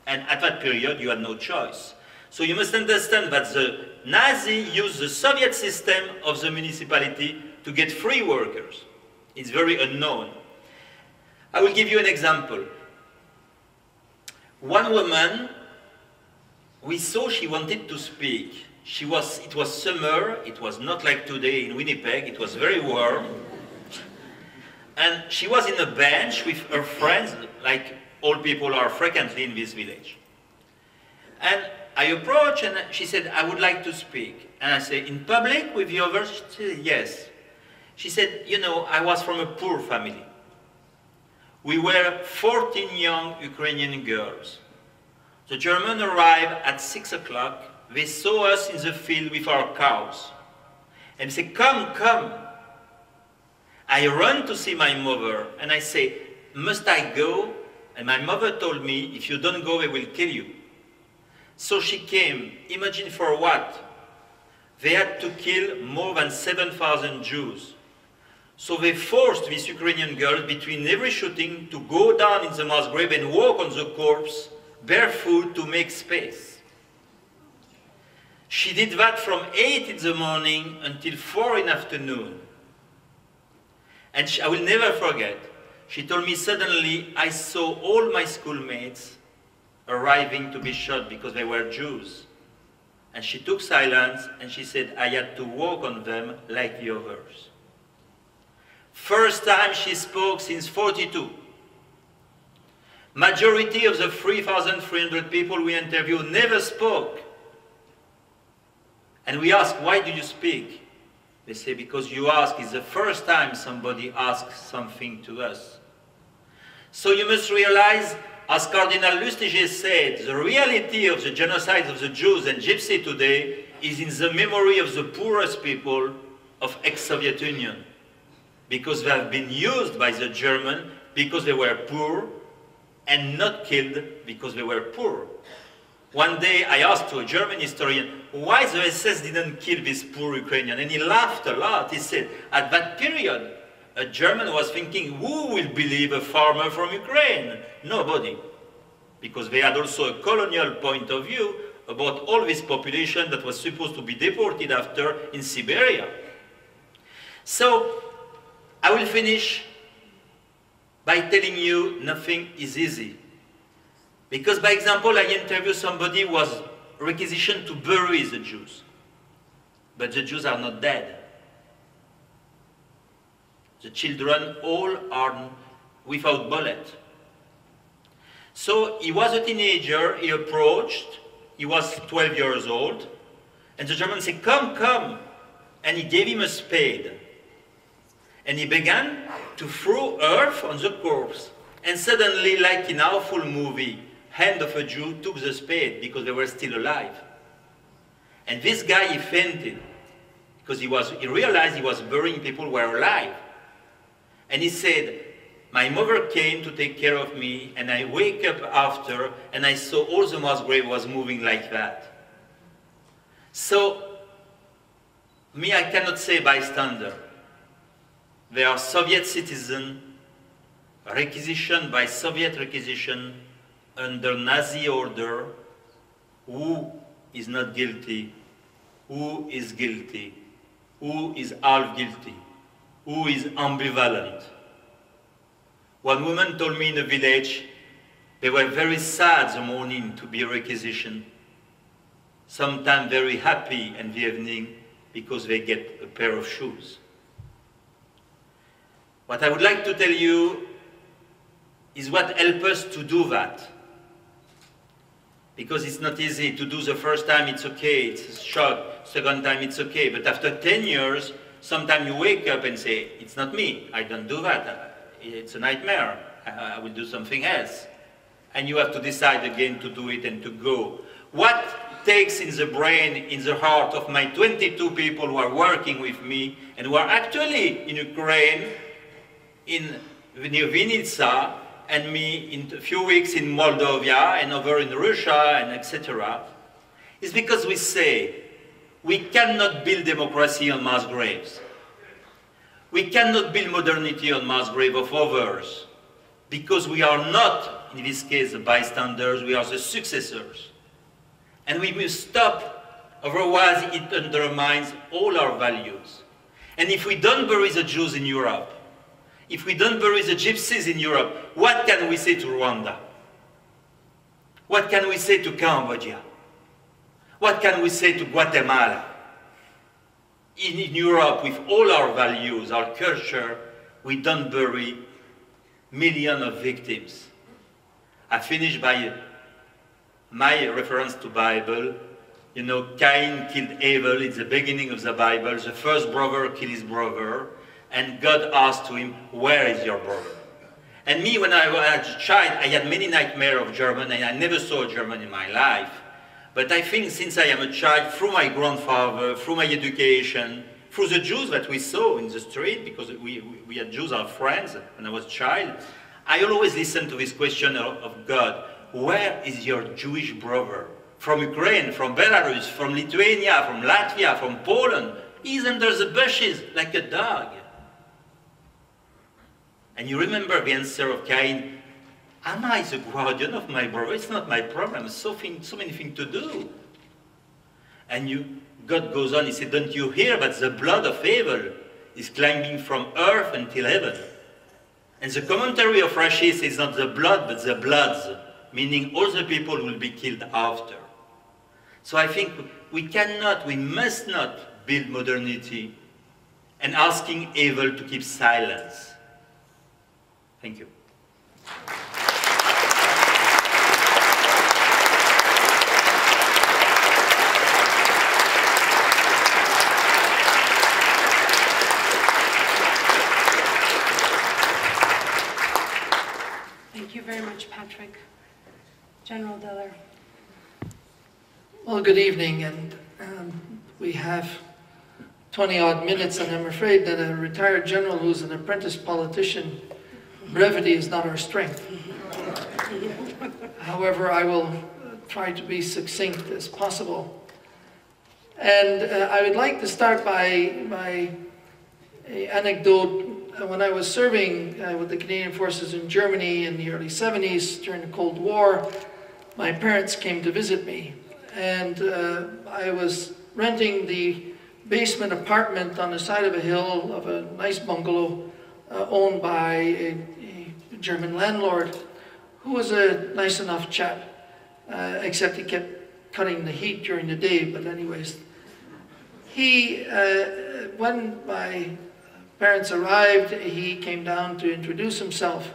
And at that period, you had no choice. So you must understand that the Nazi used the Soviet system of the municipality to get free workers. It's very unknown. I will give you an example. One woman, we saw she wanted to speak. It was summer, it was not like today in Winnipeg, it was very warm. And she was in a bench with her friends, like all people are frequently in this village. And I approached and she said, I would like to speak. And I said, in public with the others? She said, yes. She said, you know, I was from a poor family. We were 14 young Ukrainian girls. The Germans arrived at 6 o'clock. They saw us in the field with our cows. And they said, come, come. I run to see my mother, and I say, must I go? And my mother told me, if you don't go, they will kill you. So she came. Imagine for what? They had to kill more than 7,000 Jews. So they forced these Ukrainian girls between every shooting to go down in the mass grave and walk on the corpse barefoot to make space. She did that from 8 in the morning until 4 in the afternoon. And I will never forget, she told me suddenly I saw all my schoolmates arriving to be shot because they were Jews. And she took silence and she said, I had to walk on them like the others. First time she spoke since 42. Majority of the 3,300 people we interviewed never spoke. And we asked, why do you speak? They say, because you ask. It's the first time somebody asks something to us. So you must realize, as Cardinal Lustiger said, the reality of the genocide of the Jews and Gypsy today is in the memory of the poorest people of ex-Soviet Union. Because they have been used by the German because they were poor and not killed because they were poor. One day I asked to a German historian, why the SS didn't kill this poor Ukrainian? And he laughed a lot. He said, at that period, a German was thinking, who will believe a farmer from Ukraine? Nobody. Because they had also a colonial point of view about all this population that was supposed to be deported after in Siberia. So, I will finish by telling you nothing is easy. Because, by example, I interviewed somebody who was requisitioned to bury the Jews. But the Jews are not dead. The children all are without bullet. So he was a teenager, he approached, he was 12 years old, and the German said, come, come. And he gave him a spade. And he began to throw earth on the corpse. And suddenly, like in our full movie, hand of a Jew took the spade because they were still alive. And this guy, he fainted because he realized he was burying people who were alive. And he said, my mother came to take care of me, and I wake up after, and I saw all the mass grave was moving like that. So, me, I cannot say bystander. They are Soviet citizens, requisitioned by Soviet requisition under Nazi order. Who is not guilty? Who is guilty? Who is half guilty? Who is ambivalent? One woman told me in a village, they were very sad the morning to be requisitioned, sometimes very happy in the evening because they get a pair of shoes. What I would like to tell you is what helps us to do that. Because it's not easy to do the first time, it's okay, it's a shock, second time it's okay, but after 10 years, sometimes you wake up and say, it's not me, I don't do that, it's a nightmare, I will do something else. And you have to decide again to do it and to go. What takes in the brain, in the heart of my 22 people who are working with me and who are actually in Ukraine, near Vinnytsia, and me in a few weeks in Moldova and over in Russia and etc., is because we say we cannot build democracy on mass graves. We cannot build modernity on mass grave of others, because we are not, in this case, the bystanders, we are the successors. And we must stop, otherwise it undermines all our values. And if we don't bury the Jews in Europe, if we don't bury the gypsies in Europe, what can we say to Rwanda? What can we say to Cambodia? What can we say to Guatemala? In Europe, with all our values, our culture, we don't bury millions of victims. I finish by my reference to Bible. You know, Cain killed Abel. It's the beginning of the Bible. The first brother killed his brother. And God asked to him, where is your brother? And me, when I was a child, I had many nightmares of German, and I never saw a German in my life. But I think since I am a child, through my grandfather, through my education, through the Jews that we saw in the street, because we had Jews, our friends, when I was a child, I always listened to this question of God, where is your Jewish brother? From Ukraine, from Belarus, from Lithuania, from Latvia, from Poland. He's under the bushes like a dog. And you remember the answer of Cain, am I the guardian of my brother? It's not my problem, so many things to do. And God goes on, he said, don't you hear that the blood of Abel is climbing from earth until heaven? And the commentary of Rashi says not the blood, but the bloods, meaning all the people will be killed after. So I think we must not build modernity and asking evil to keep silence. Thank you. Thank you very much, Patrick. General Dallaire. Well, good evening, and we have 20-odd minutes, and I'm afraid that a retired general who's an apprentice politician, brevity is not our strength. However, I will try to be succinct as possible. And I would like to start by an anecdote. When I was serving with the Canadian Forces in Germany in the early 70s during the Cold War, my parents came to visit me. And I was renting the basement apartment on the side of a hill of a nice bungalow owned by a German landlord who was a nice enough chap, except he kept cutting the heat during the day. But anyways, when my parents arrived, he came down to introduce himself.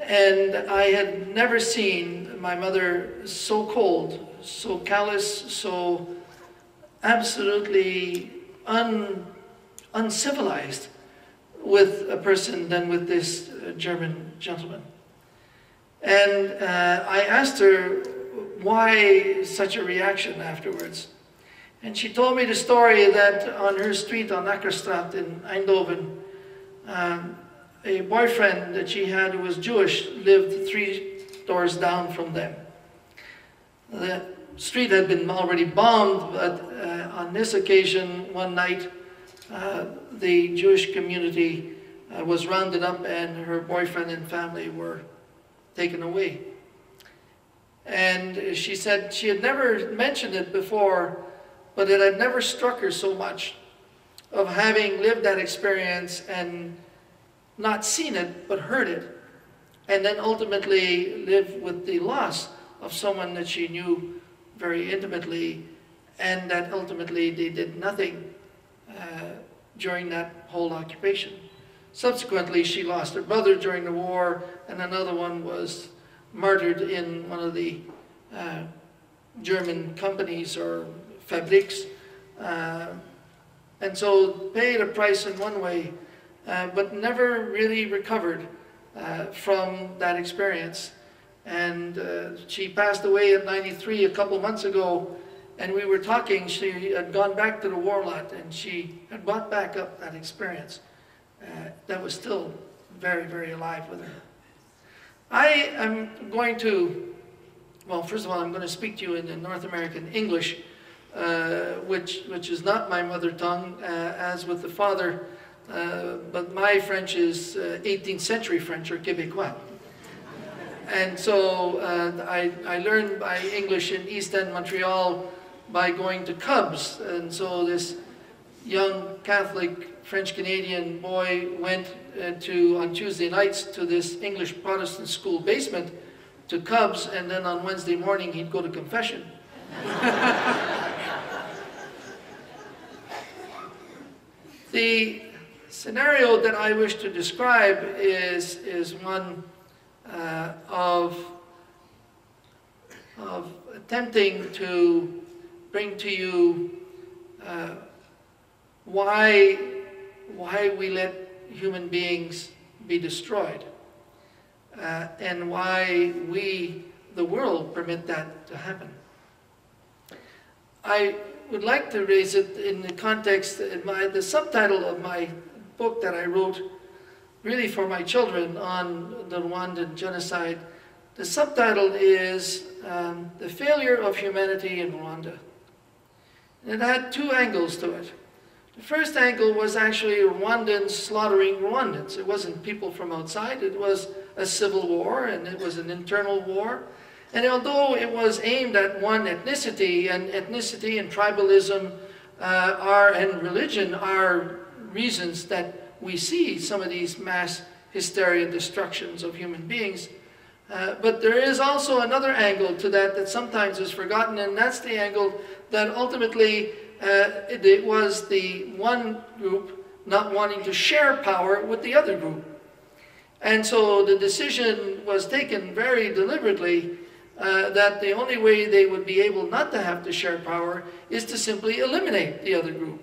And I had never seen my mother so cold, so callous, so absolutely uncivilized with a person than with this German gentleman. And I asked her why such a reaction afterwards. And she told me the story that on her street on Akkerstraat in Eindhoven, a boyfriend that she had who was Jewish lived 3 doors down from them. The street had been already bombed, but on this occasion, one night, the Jewish community was rounded up and her boyfriend and family were taken away. And she said she had never mentioned it before, but it had never struck her so much of having lived that experience and not seen it, but heard it, and then ultimately lived with the loss of someone that she knew very intimately, and that ultimately they did nothing during that whole occupation. Subsequently, she lost her brother during the war, and another one was martyred in one of the German companies or fabrics, and so paid a price in one way, but never really recovered from that experience. And she passed away at 93 a couple months ago, and we were talking. She had gone back to the war lot, and she had brought back up that experience that was still very, very alive with her. I am going to, well, first of all, I'm going to speak to you in the North American English, which is not my mother tongue, as with the father, but my French is 18th century French, or Québécois. And so I learned my English in East End, Montreal, by going to Cubs. And so this young Catholic French-Canadian boy went on Tuesday nights to this English Protestant school basement to Cubs, and then on Wednesday morning he'd go to confession. The scenario that I wish to describe is one of attempting to bring to you why we let human beings be destroyed, and why we, the world, permit that to happen. I would like to raise it in the context, the subtitle of my book that I wrote really for my children on the Rwandan genocide. The subtitle is The Failure of Humanity in Rwanda. And it had 2 angles to it. The first angle was actually Rwandans slaughtering Rwandans. It wasn't people from outside, it was a civil war, and it was an internal war. And although it was aimed at one ethnicity, and tribalism and religion are reasons that we see some of these mass hysteria and destructions of human beings, but there is also another angle to that sometimes is forgotten, and that's the angle that ultimately it was the one group not wanting to share power with the other group. And so the decision was taken very deliberately that the only way they would be able not to have to share power is to simply eliminate the other group.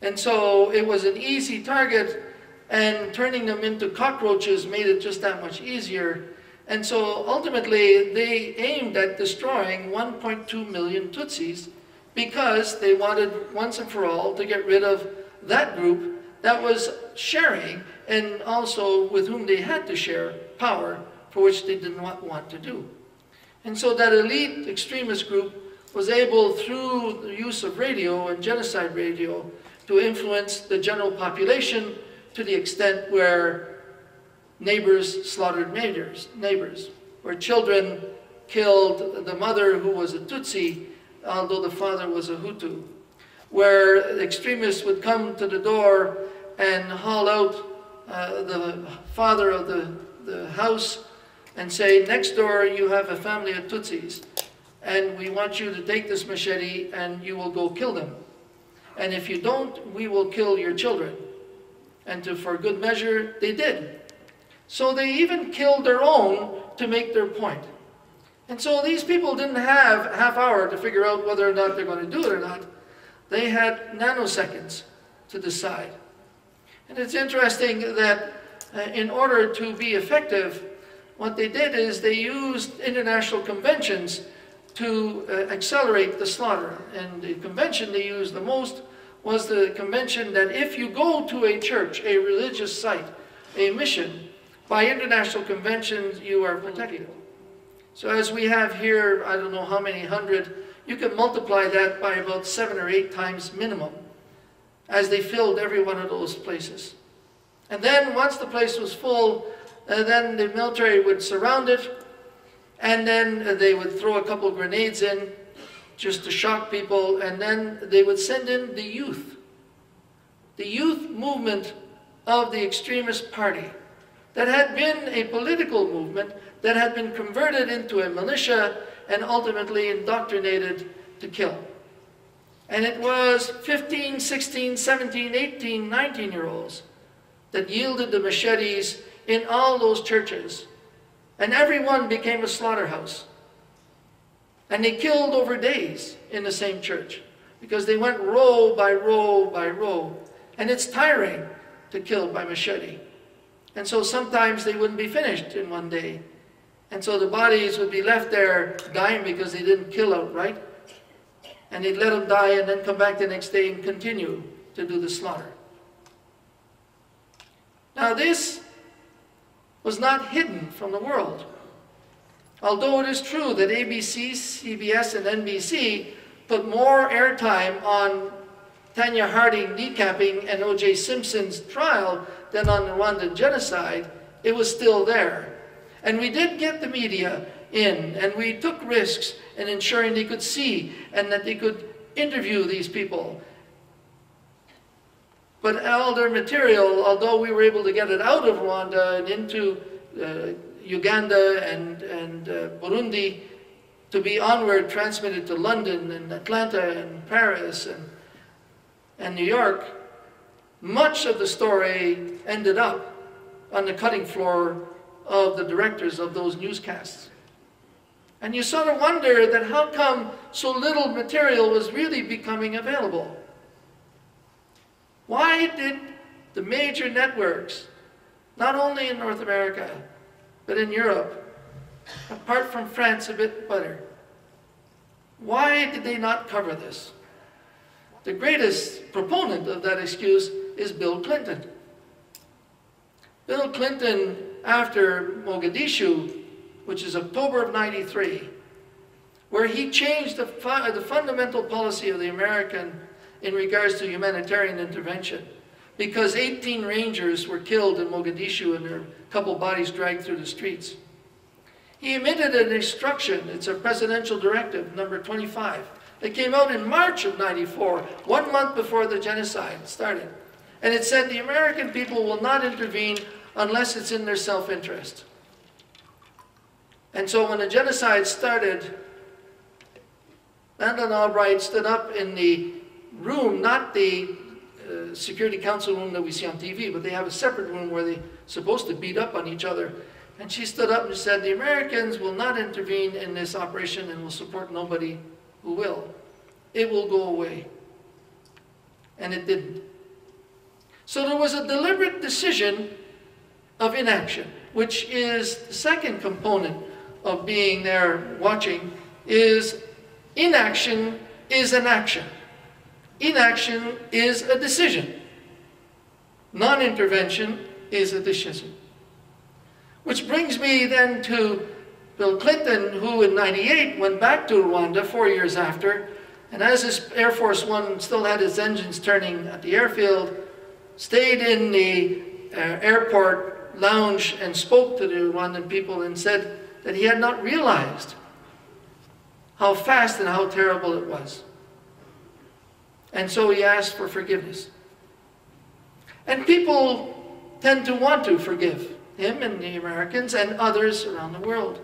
And so it was an easy target, and turning them into cockroaches made it just that much easier. And so ultimately they aimed at destroying 1.2 million Tutsis because they wanted once and for all to get rid of that group that was sharing, and also with whom they had to share power, for which they did not want to do. And so that elite extremist group was able, through the use of radio and genocide radio, to influence the general population to the extent where neighbors slaughtered neighbors, where children killed the mother who was a Tutsi, although the father was a Hutu, where extremists would come to the door and haul out the father of the house and say, next door you have a family of Tutsis, and we want you to take this machete and you will go kill them. And if you don't, we will kill your children. And for good measure, they did. So they even killed their own to make their point. And so these people didn't have a half hour to figure out whether or not they're going to do it or not. They had nanoseconds to decide. And it's interesting that in order to be effective, what they did is they used international conventions to accelerate the slaughter. And the convention they used the most was the convention that if you go to a church, a religious site, a mission, by international conventions you are protected. So as we have here, I don't know how many hundred, you can multiply that by about 7 or 8 times minimum as they filled every one of those places. And then once the place was full, then the military would surround it, and then they would throw a couple of grenades in just to shock people, and then they would send in the youth movement of the extremist party that had been a political movement that had been converted into a militia and ultimately indoctrinated to kill. And it was 15, 16, 17, 18, 19-year-olds that yielded the machetes in all those churches. And every one became a slaughterhouse. And they killed over days in the same church because they went row by row by row. And it's tiring to kill by machete. And so sometimes they wouldn't be finished in one day. And so the bodies would be left there dying because they didn't kill outright. And they'd let them die and then come back the next day and continue to do the slaughter. Now this was not hidden from the world. Although it is true that ABC, CBS, and NBC put more airtime on Tanya Harding kneecapping and O.J. Simpson's trial than on the Rwandan genocide, it was still there. And we did get the media in, and we took risks in ensuring they could see and that they could interview these people. But all their material, although we were able to get it out of Rwanda and into Uganda and Burundi, to be onward transmitted to London and Atlanta and Paris and New York, much of the story ended up on the cutting floor of the directors of those newscasts. And you sort of wonder that how come so little material was really becoming available? Why did the major networks, not only in North America, but in Europe, apart from France a bit better, why did they not cover this? The greatest proponent of that excuse is Bill Clinton. Bill Clinton, after Mogadishu, which is October of '93, where he changed the fundamental policy of the American in regards to humanitarian intervention, because 18 Rangers were killed in Mogadishu and a couple bodies dragged through the streets. He emitted an instruction, it's a presidential directive, number 25. It came out in March of '94, 1 month before the genocide started. And it said the American people will not intervene unless it's in their self-interest. And so when the genocide started, Madeleine Albright stood up in the room, not the Security Council room that we see on TV, but they have a separate room where they're supposed to beat up on each other. And she stood up and said, the Americans will not intervene in this operation and will support nobody who will. It will go away. And it didn't. So there was a deliberate decision of inaction, which is the second component of being there watching, is inaction is an action. Inaction is a decision. Non-intervention is a decision. Which brings me then to Bill Clinton, who in '98 went back to Rwanda 4 years after, and as his Air Force One still had its engines turning at the airfield, stayed in the airport lounge and spoke to the Rwandan people and said that he had not realized how fast and how terrible it was. And so he asked for forgiveness. And people tend to want to forgive him and the Americans and others around the world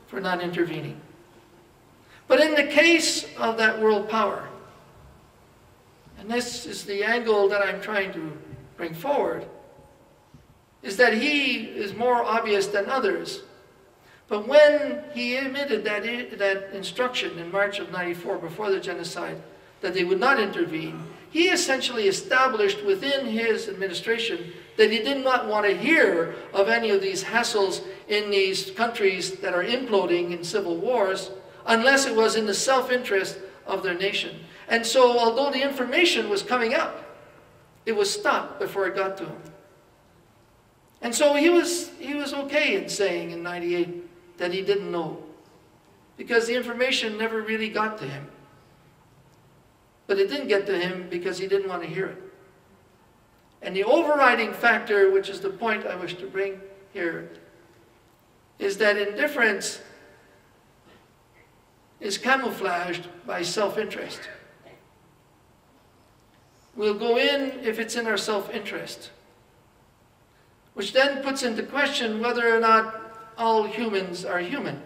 for not intervening. But in the case of that world power, and this is the angle that I'm trying to bring forward, is that he is more obvious than others. But when he emitted that instruction in March of '94, before the genocide, that they would not intervene, he essentially established within his administration that he did not want to hear of any of these hassles in these countries that are imploding in civil wars, unless it was in the self-interest of their nation. And so, although the information was coming up, it was stopped before it got to him. And so he was okay in saying in '98 that he didn't know, because the information never really got to him. But it didn't get to him because he didn't want to hear it. And the overriding factor, which is the point I wish to bring here, is that indifference is camouflaged by self-interest. We'll go in if it's in our self-interest, which then puts into question whether or not all humans are human.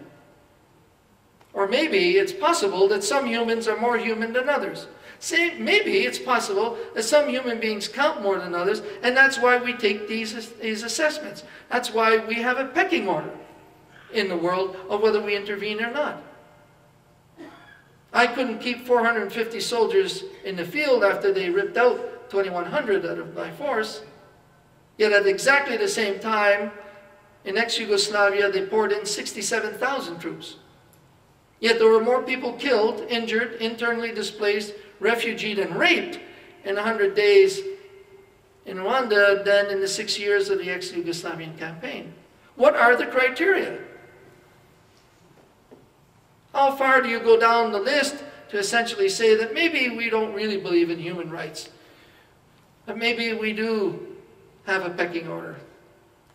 Or maybe it's possible that some humans are more human than others. See, maybe it's possible that some human beings count more than others, and that's why we take these assessments. That's why we have a pecking order in the world of whether we intervene or not. I couldn't keep 450 soldiers in the field after they ripped out 2,100 out of my force. Yet at exactly the same time, in ex-Yugoslavia, they poured in 67,000 troops. Yet there were more people killed, injured, internally displaced, refugeed, and raped in 100 days in Rwanda than in the 6 years of the ex-Yugoslavian campaign. What are the criteria? How far do you go down the list to essentially say that maybe we don't really believe in human rights, but maybe we do have a pecking order,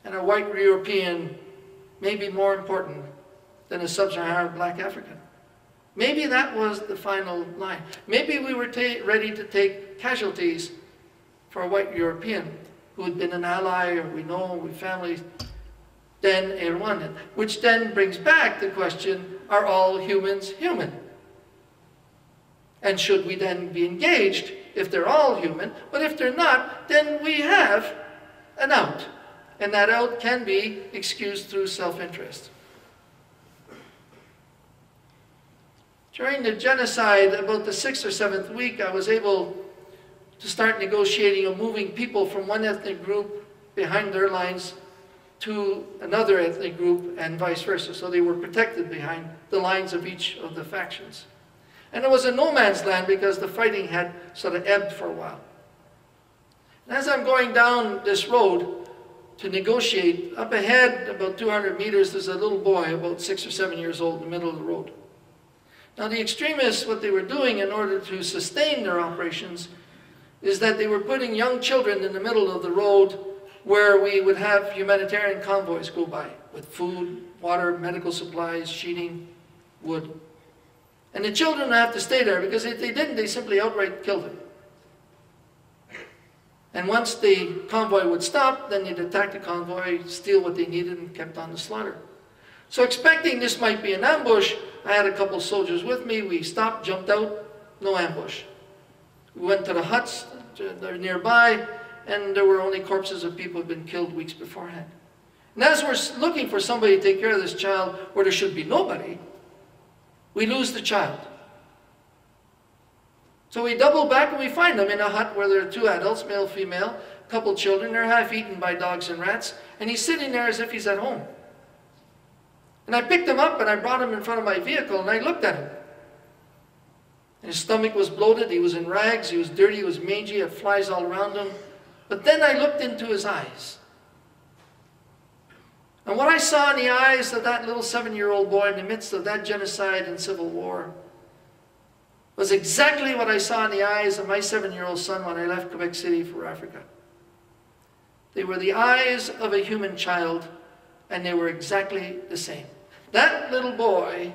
and a white European may be more important than a sub-Saharan black African? Maybe that was the final line. Maybe we were ready to take casualties for a white European who had been an ally, or we know, we families, than a Rwandan. Which then brings back the question, are all humans human? And should we then be engaged if they're all human? But if they're not, then we have an out. And that out can be excused through self-interest. During the genocide, about the 6th or 7th week, I was able to start negotiating of moving people from one ethnic group behind their lines to another ethnic group and vice versa. So they were protected behind the lines of each of the factions. And it was a no man's land because the fighting had sort of ebbed for a while. And as I'm going down this road to negotiate, up ahead, about 200 meters, there's a little boy about 6 or 7 years old in the middle of the road. Now the extremists, what they were doing in order to sustain their operations is that they were putting young children in the middle of the road where we would have humanitarian convoys go by with food, water, medical supplies, sheeting, wood. And the children would have to stay there because if they didn't, they simply outright killed them. And once the convoy would stop, then they'd attack the convoy, steal what they needed, and kept on the slaughter. So expecting this might be an ambush, I had a couple soldiers with me. We stopped, jumped out, no ambush. We went to the huts nearby, and there were only corpses of people who had been killed weeks beforehand. And as we're looking for somebody to take care of this child where there should be nobody, we lose the child. So we double back and we find them in a hut where there are 2 adults, male, female, a couple children. They're half eaten by dogs and rats, and he's sitting there as if he's at home. And I picked him up and I brought him in front of my vehicle and I looked at him. And his stomach was bloated, he was in rags, he was dirty, he was mangy, he had flies all around him. But then I looked into his eyes. And what I saw in the eyes of that little 7-year-old boy in the midst of that genocide and civil war was exactly what I saw in the eyes of my 7-year-old son when I left Quebec City for Africa. They were the eyes of a human child, and they were exactly the same. That little boy,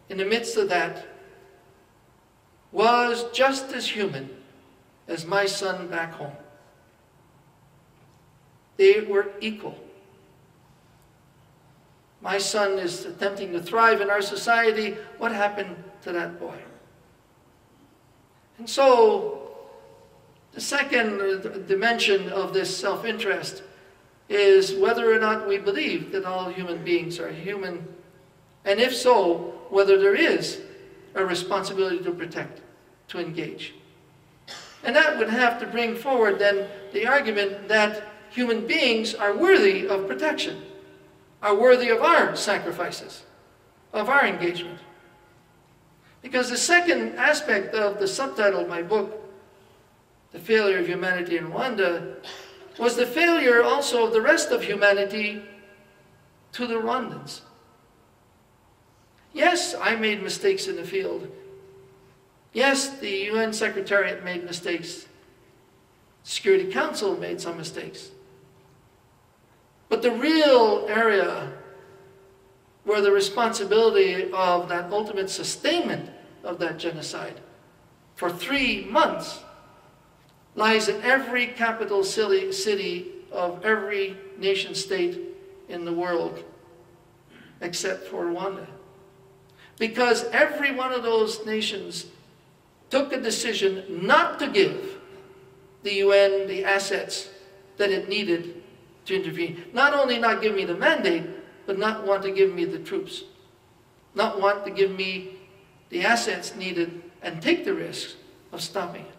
in the midst of that, was just as human as my son back home. They were equal. My son is attempting to thrive in our society. What happened to that boy? And so, the second dimension of this self-interest is whether or not we believe that all human beings are human, and if so, whether there is a responsibility to protect, to engage. And that would have to bring forward then the argument that human beings are worthy of protection, are worthy of our sacrifices, of our engagement. Because the second aspect of the subtitle of my book, The Failure of Humanity in Rwanda, was the failure also of the rest of humanity to the Rwandans. Yes, I made mistakes in the field. Yes, the UN Secretariat made mistakes. Security Council made some mistakes. But the real area where the responsibility of that ultimate sustainment of that genocide for 3 months lies in every capital city of every nation state in the world except for Rwanda. Because every one of those nations took a decision not to give the UN the assets that it needed to intervene. Not only not give me the mandate, but not want to give me the troops. Not want to give me the assets needed and take the risk of stopping it.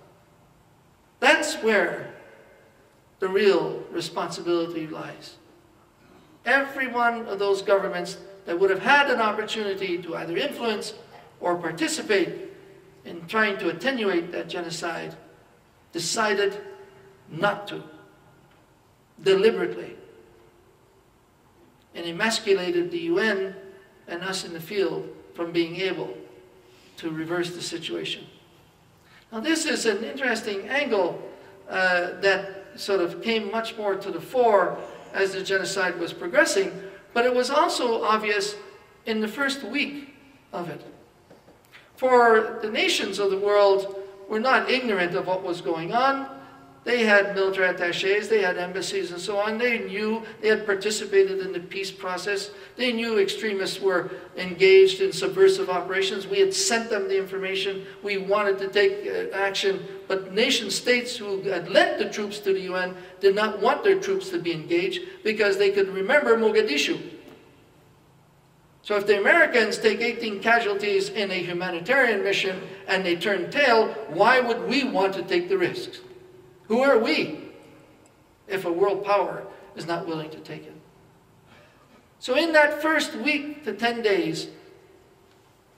That's where the real responsibility lies. Every one of those governments that would have had an opportunity to either influence or participate in trying to attenuate that genocide decided not to, deliberately, and emasculated the UN and us in the field from being able to reverse the situation. Now this is an interesting angle that sort of came much more to the fore as the genocide was progressing, but it was also obvious in the first week of it. For the nations of the world were not ignorant of what was going on. They had military attachés, they had embassies and so on. They knew, they had participated in the peace process. They knew extremists were engaged in subversive operations. We had sent them the information. We wanted to take action. But nation states who had lent the troops to the UN did not want their troops to be engaged because they could remember Mogadishu. So if the Americans take 18 casualties in a humanitarian mission and they turn tail, why would we want to take the risks? Who are we if a world power is not willing to take it? So in that first week to 10 days,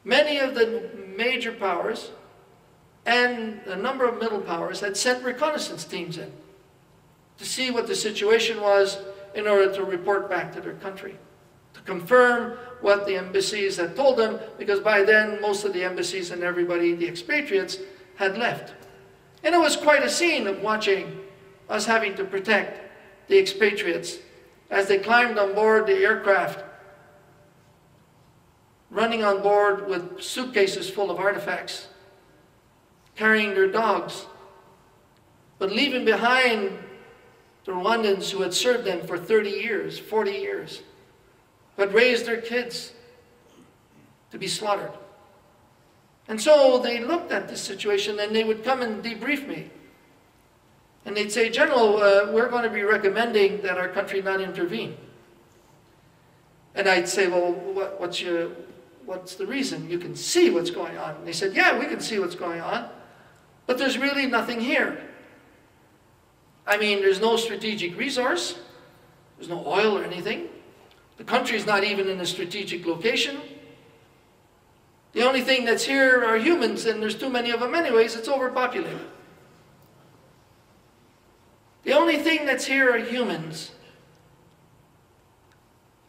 many of the major powers and a number of middle powers had sent reconnaissance teams in to see what the situation was in order to report back to their country, to confirm what the embassies had told them, because by then most of the embassies and everybody, the expatriates, had left. And it was quite a scene of watching us having to protect the expatriates as they climbed on board the aircraft, running on board with suitcases full of artifacts, carrying their dogs, but leaving behind the Rwandans who had served them for 30 years, 40 years, who had raised their kids to be slaughtered. And so they looked at this situation and they would come and debrief me. And they'd say, General, we're going to be recommending that our country not intervene. And I'd say, well, what's the reason? You can see what's going on. And they said, yeah, we can see what's going on, but there's really nothing here. I mean, there's no strategic resource. There's no oil or anything. The country's not even in a strategic location. The only thing that's here are humans, and there's too many of them anyways. It's overpopulated. The only thing that's here are humans.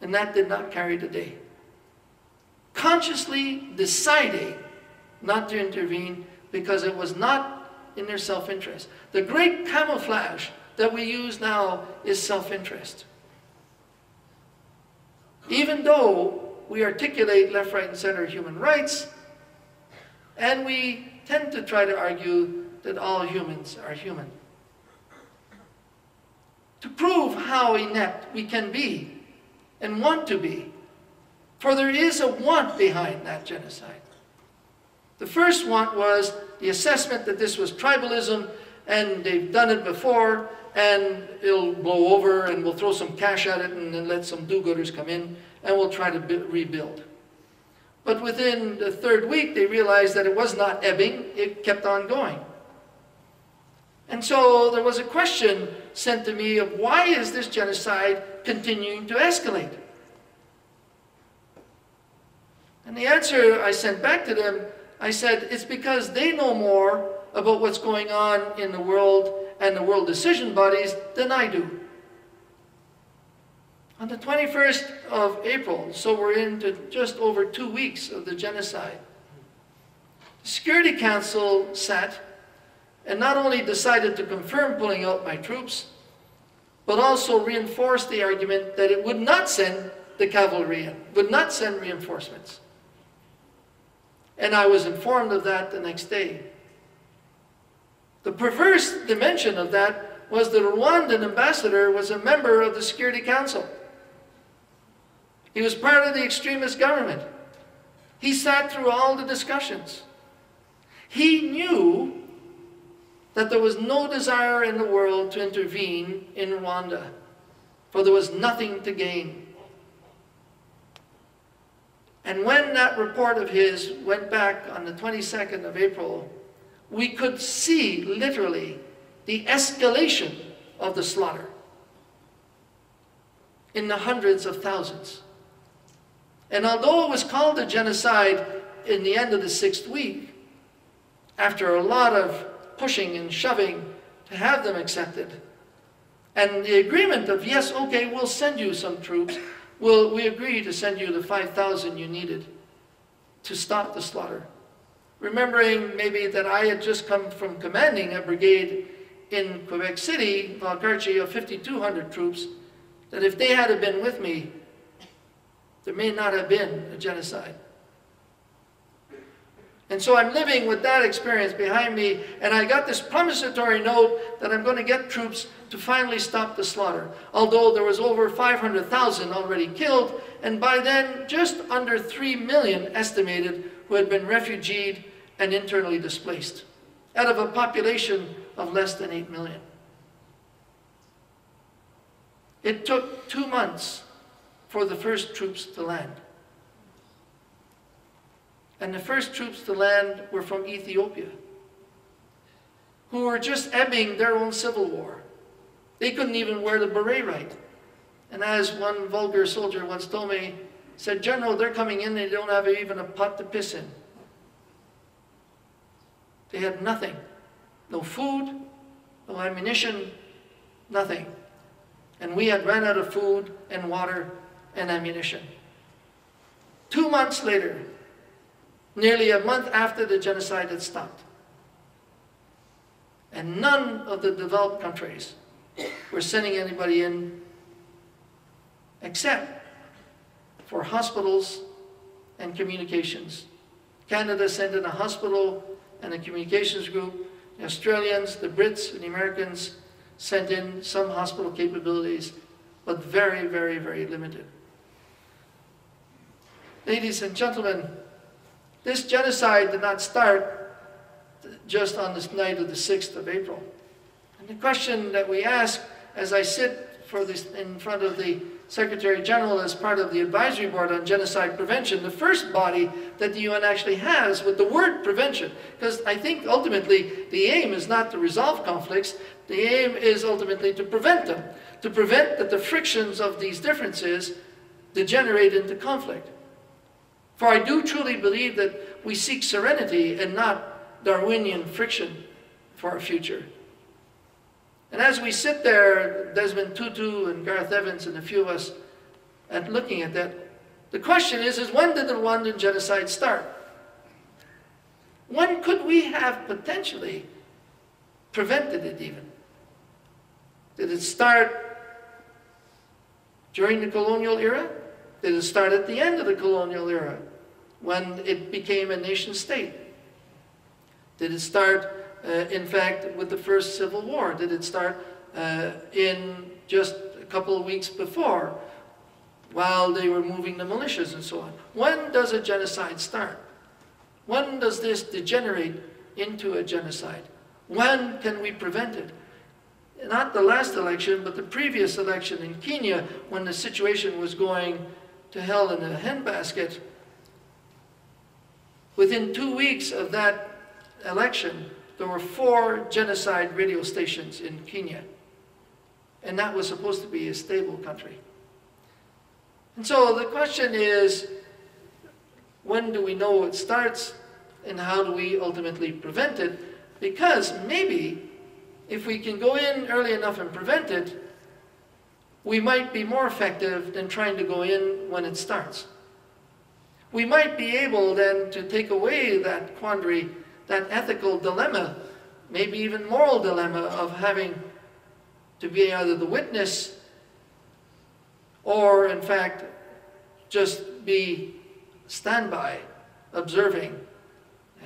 And that did not carry the day. Consciously deciding not to intervene because it was not in their self-interest. The great camouflage that we use now is self-interest. Even though we articulate left, right, and center human rights, and we tend to try to argue that all humans are human. to prove how inept we can be and want to be. For there is a want behind that genocide. The first want was the assessment that this was tribalism and they've done it before and it'll blow over and we'll throw some cash at it and then let some do-gooders come in and we'll try to rebuild. But within the third week they realized that it was not ebbing, it kept on going. And so there was a question sent to me of why is this genocide continuing to escalate? And the answer I sent back to them, I said, it's because they know more about what's going on in the world and the world decision bodies than I do. On the 21st of April, so we're into just over 2 weeks of the genocide, the Security Council sat and not only decided to confirm pulling out my troops, but also reinforced the argument that it would not send the cavalry in, would not send reinforcements. And I was informed of that the next day. The perverse dimension of that was the Rwandan ambassador was a member of the Security Council. He was part of the extremist government. He sat through all the discussions. He knew that there was no desire in the world to intervene in Rwanda, for there was nothing to gain. And when that report of his went back on the 22nd of April, we could see literally the escalation of the slaughter in the hundreds of thousands. And although it was called a genocide in the end of the 6th week, after a lot of pushing and shoving to have them accepted, and the agreement of, yes, okay, we'll send you some troops, we agree to send you the 5,000 you needed to stop the slaughter. Remembering maybe that I had just come from commanding a brigade in Quebec City, Valcartier, of 5,200 troops, that if they had been with me, there may not have been a genocide. And so I'm living with that experience behind me, and I got this promissory note that I'm going to get troops to finally stop the slaughter. Although there was over 500,000 already killed, and by then just under 3 million estimated who had been refugeed and internally displaced, out of a population of less than 8 million. It took 2 months for the first troops to land. And the first troops to land were from Ethiopia, who were just ebbing their own civil war. They couldn't even wear the beret right. And as one vulgar soldier once told me, said, "General, they're coming in, they don't have even a pot to piss in." They had nothing. No food, no ammunition, nothing. And we had run out of food and water and ammunition. 2 months later, nearly a month after the genocide had stopped, and none of the developed countries were sending anybody in except for hospitals and communications. Canada sent in a hospital and a communications group. The Australians, the Brits, and the Americans sent in some hospital capabilities, but very, very, very limited. Ladies and gentlemen, this genocide did not start just on this night of the 6th of April. And the question that we ask as I sit in front of the Secretary General as part of the Advisory Board on Genocide Prevention, the first body that the UN actually has with the word prevention, because I think ultimately the aim is not to resolve conflicts, the aim is ultimately to prevent them, to prevent that the frictions of these differences degenerate into conflict. For I do truly believe that we seek serenity and not Darwinian friction for our future. And as we sit there, Desmond Tutu and Gareth Evans and a few of us, and looking at that, the question is when did the Rwandan genocide start? When could we have potentially prevented it even? Did it start during the colonial era? Did it start at the end of the colonial era, when it became a nation state? Did it start, in fact, with the first Civil War? Did it start in just a couple of weeks before, while they were moving the militias and so on. When does a genocide start? When does this degenerate into a genocide? When can we prevent it? Not the last election, but the previous election in Kenya, when the situation was going to hell in a handbasket. Within 2 weeks of that election, there were 4 genocide radio stations in Kenya. And that was supposed to be a stable country. And so the question is, when do we know it starts, and how do we ultimately prevent it? Because maybe, if we can go in early enough and prevent it, we might be more effective than trying to go in when it starts. We might be able then to take away that quandary, that ethical dilemma, maybe even moral dilemma of having to be either the witness or, in fact, just be standby, observing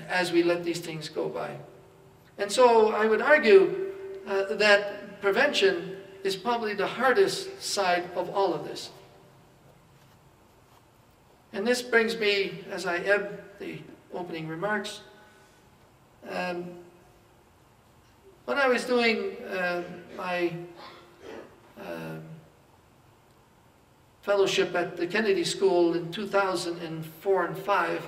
as we let these things go by. And so I would argue that prevention is probably the hardest side of all of this. And this brings me, as I ebb the opening remarks, when I was doing my fellowship at the Kennedy School in 2004 and 5,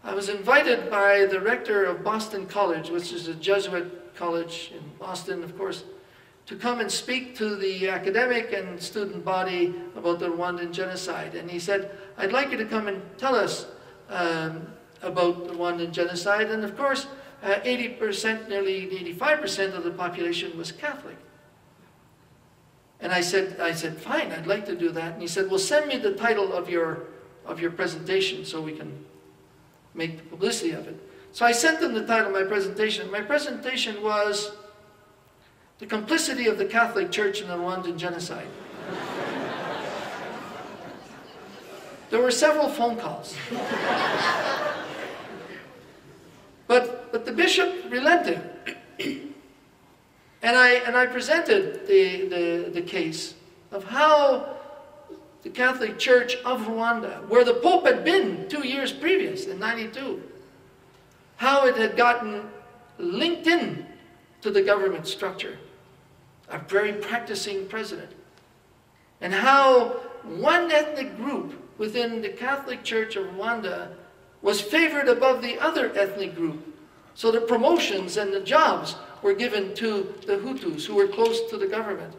I was invited by the rector of Boston College, which is a Jesuit college in Boston, of course, to come and speak to the academic and student body about the Rwandan genocide. And he said, I'd like you to come and tell us about the Rwandan genocide. And of course, 80%, nearly 85% of the population was Catholic. And I said, fine, I'd like to do that. And he said, well, send me the title of your presentation so we can make the publicity of it. So I sent them the title of my presentation. My presentation was The Complicity of the Catholic Church in the Rwandan Genocide. There were several phone calls. But the bishop relented. And I presented the case of how the Catholic Church of Rwanda, where the Pope had been 2 years previous, in '92, how it had gotten linked in to the government structure, a very practicing president, and how one ethnic group within the Catholic Church of Rwanda was favored above the other ethnic group. So the promotions and the jobs were given to the Hutus, who were close to the government.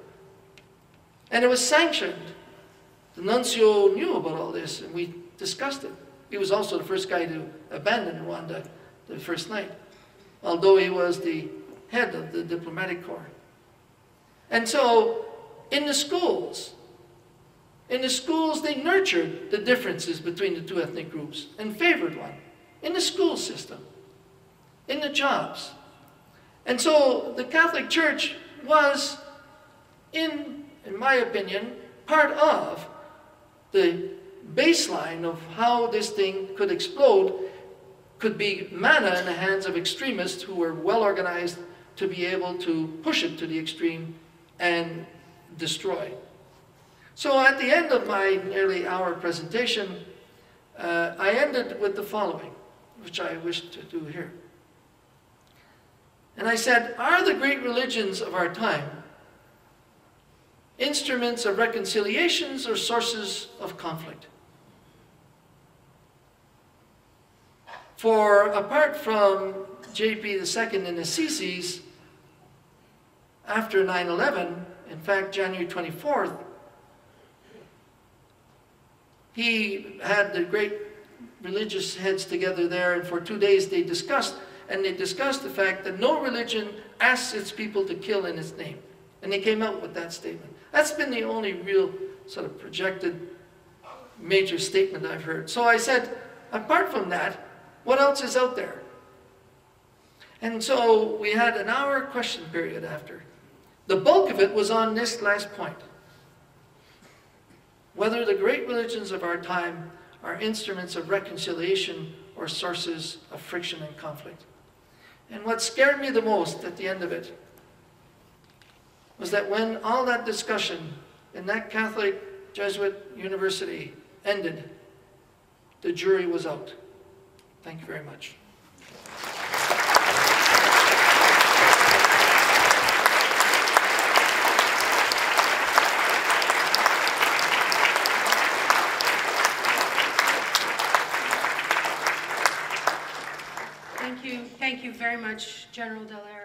And it was sanctioned. The nuncio knew about all this, and we discussed it. He was also the first guy to abandon Rwanda the first night, although he was the head of the diplomatic corps. And so, in the schools, they nurtured the differences between the two ethnic groups and favored one. In the school system, in the jobs. And so, the Catholic Church was, in my opinion, part of the baseline of how this thing could explode, could be manna in the hands of extremists who were well organized to be able to push it to the extreme and destroy. So at the end of my nearly hour presentation, I ended with the following, which I wish to do here. And I said, are the great religions of our time instruments of reconciliations or sources of conflict? For apart from JP II and Assisi's, after 9/11, in fact January 24th, he had the great religious heads together there, and for 2 days they discussed the fact that no religion asks its people to kill in its name. And they came out with that statement. That's been the only real sort of projected major statement I've heard. So I said, apart from that, what else is out there? And so we had an hour question period after. The bulk of it was on this last point. Whether the great religions of our time are instruments of reconciliation or sources of friction and conflict. And what scared me the most at the end of it was that when all that discussion in that Catholic Jesuit university ended, the jury was out. Thank you very much. Thank you very much, General Dallaire.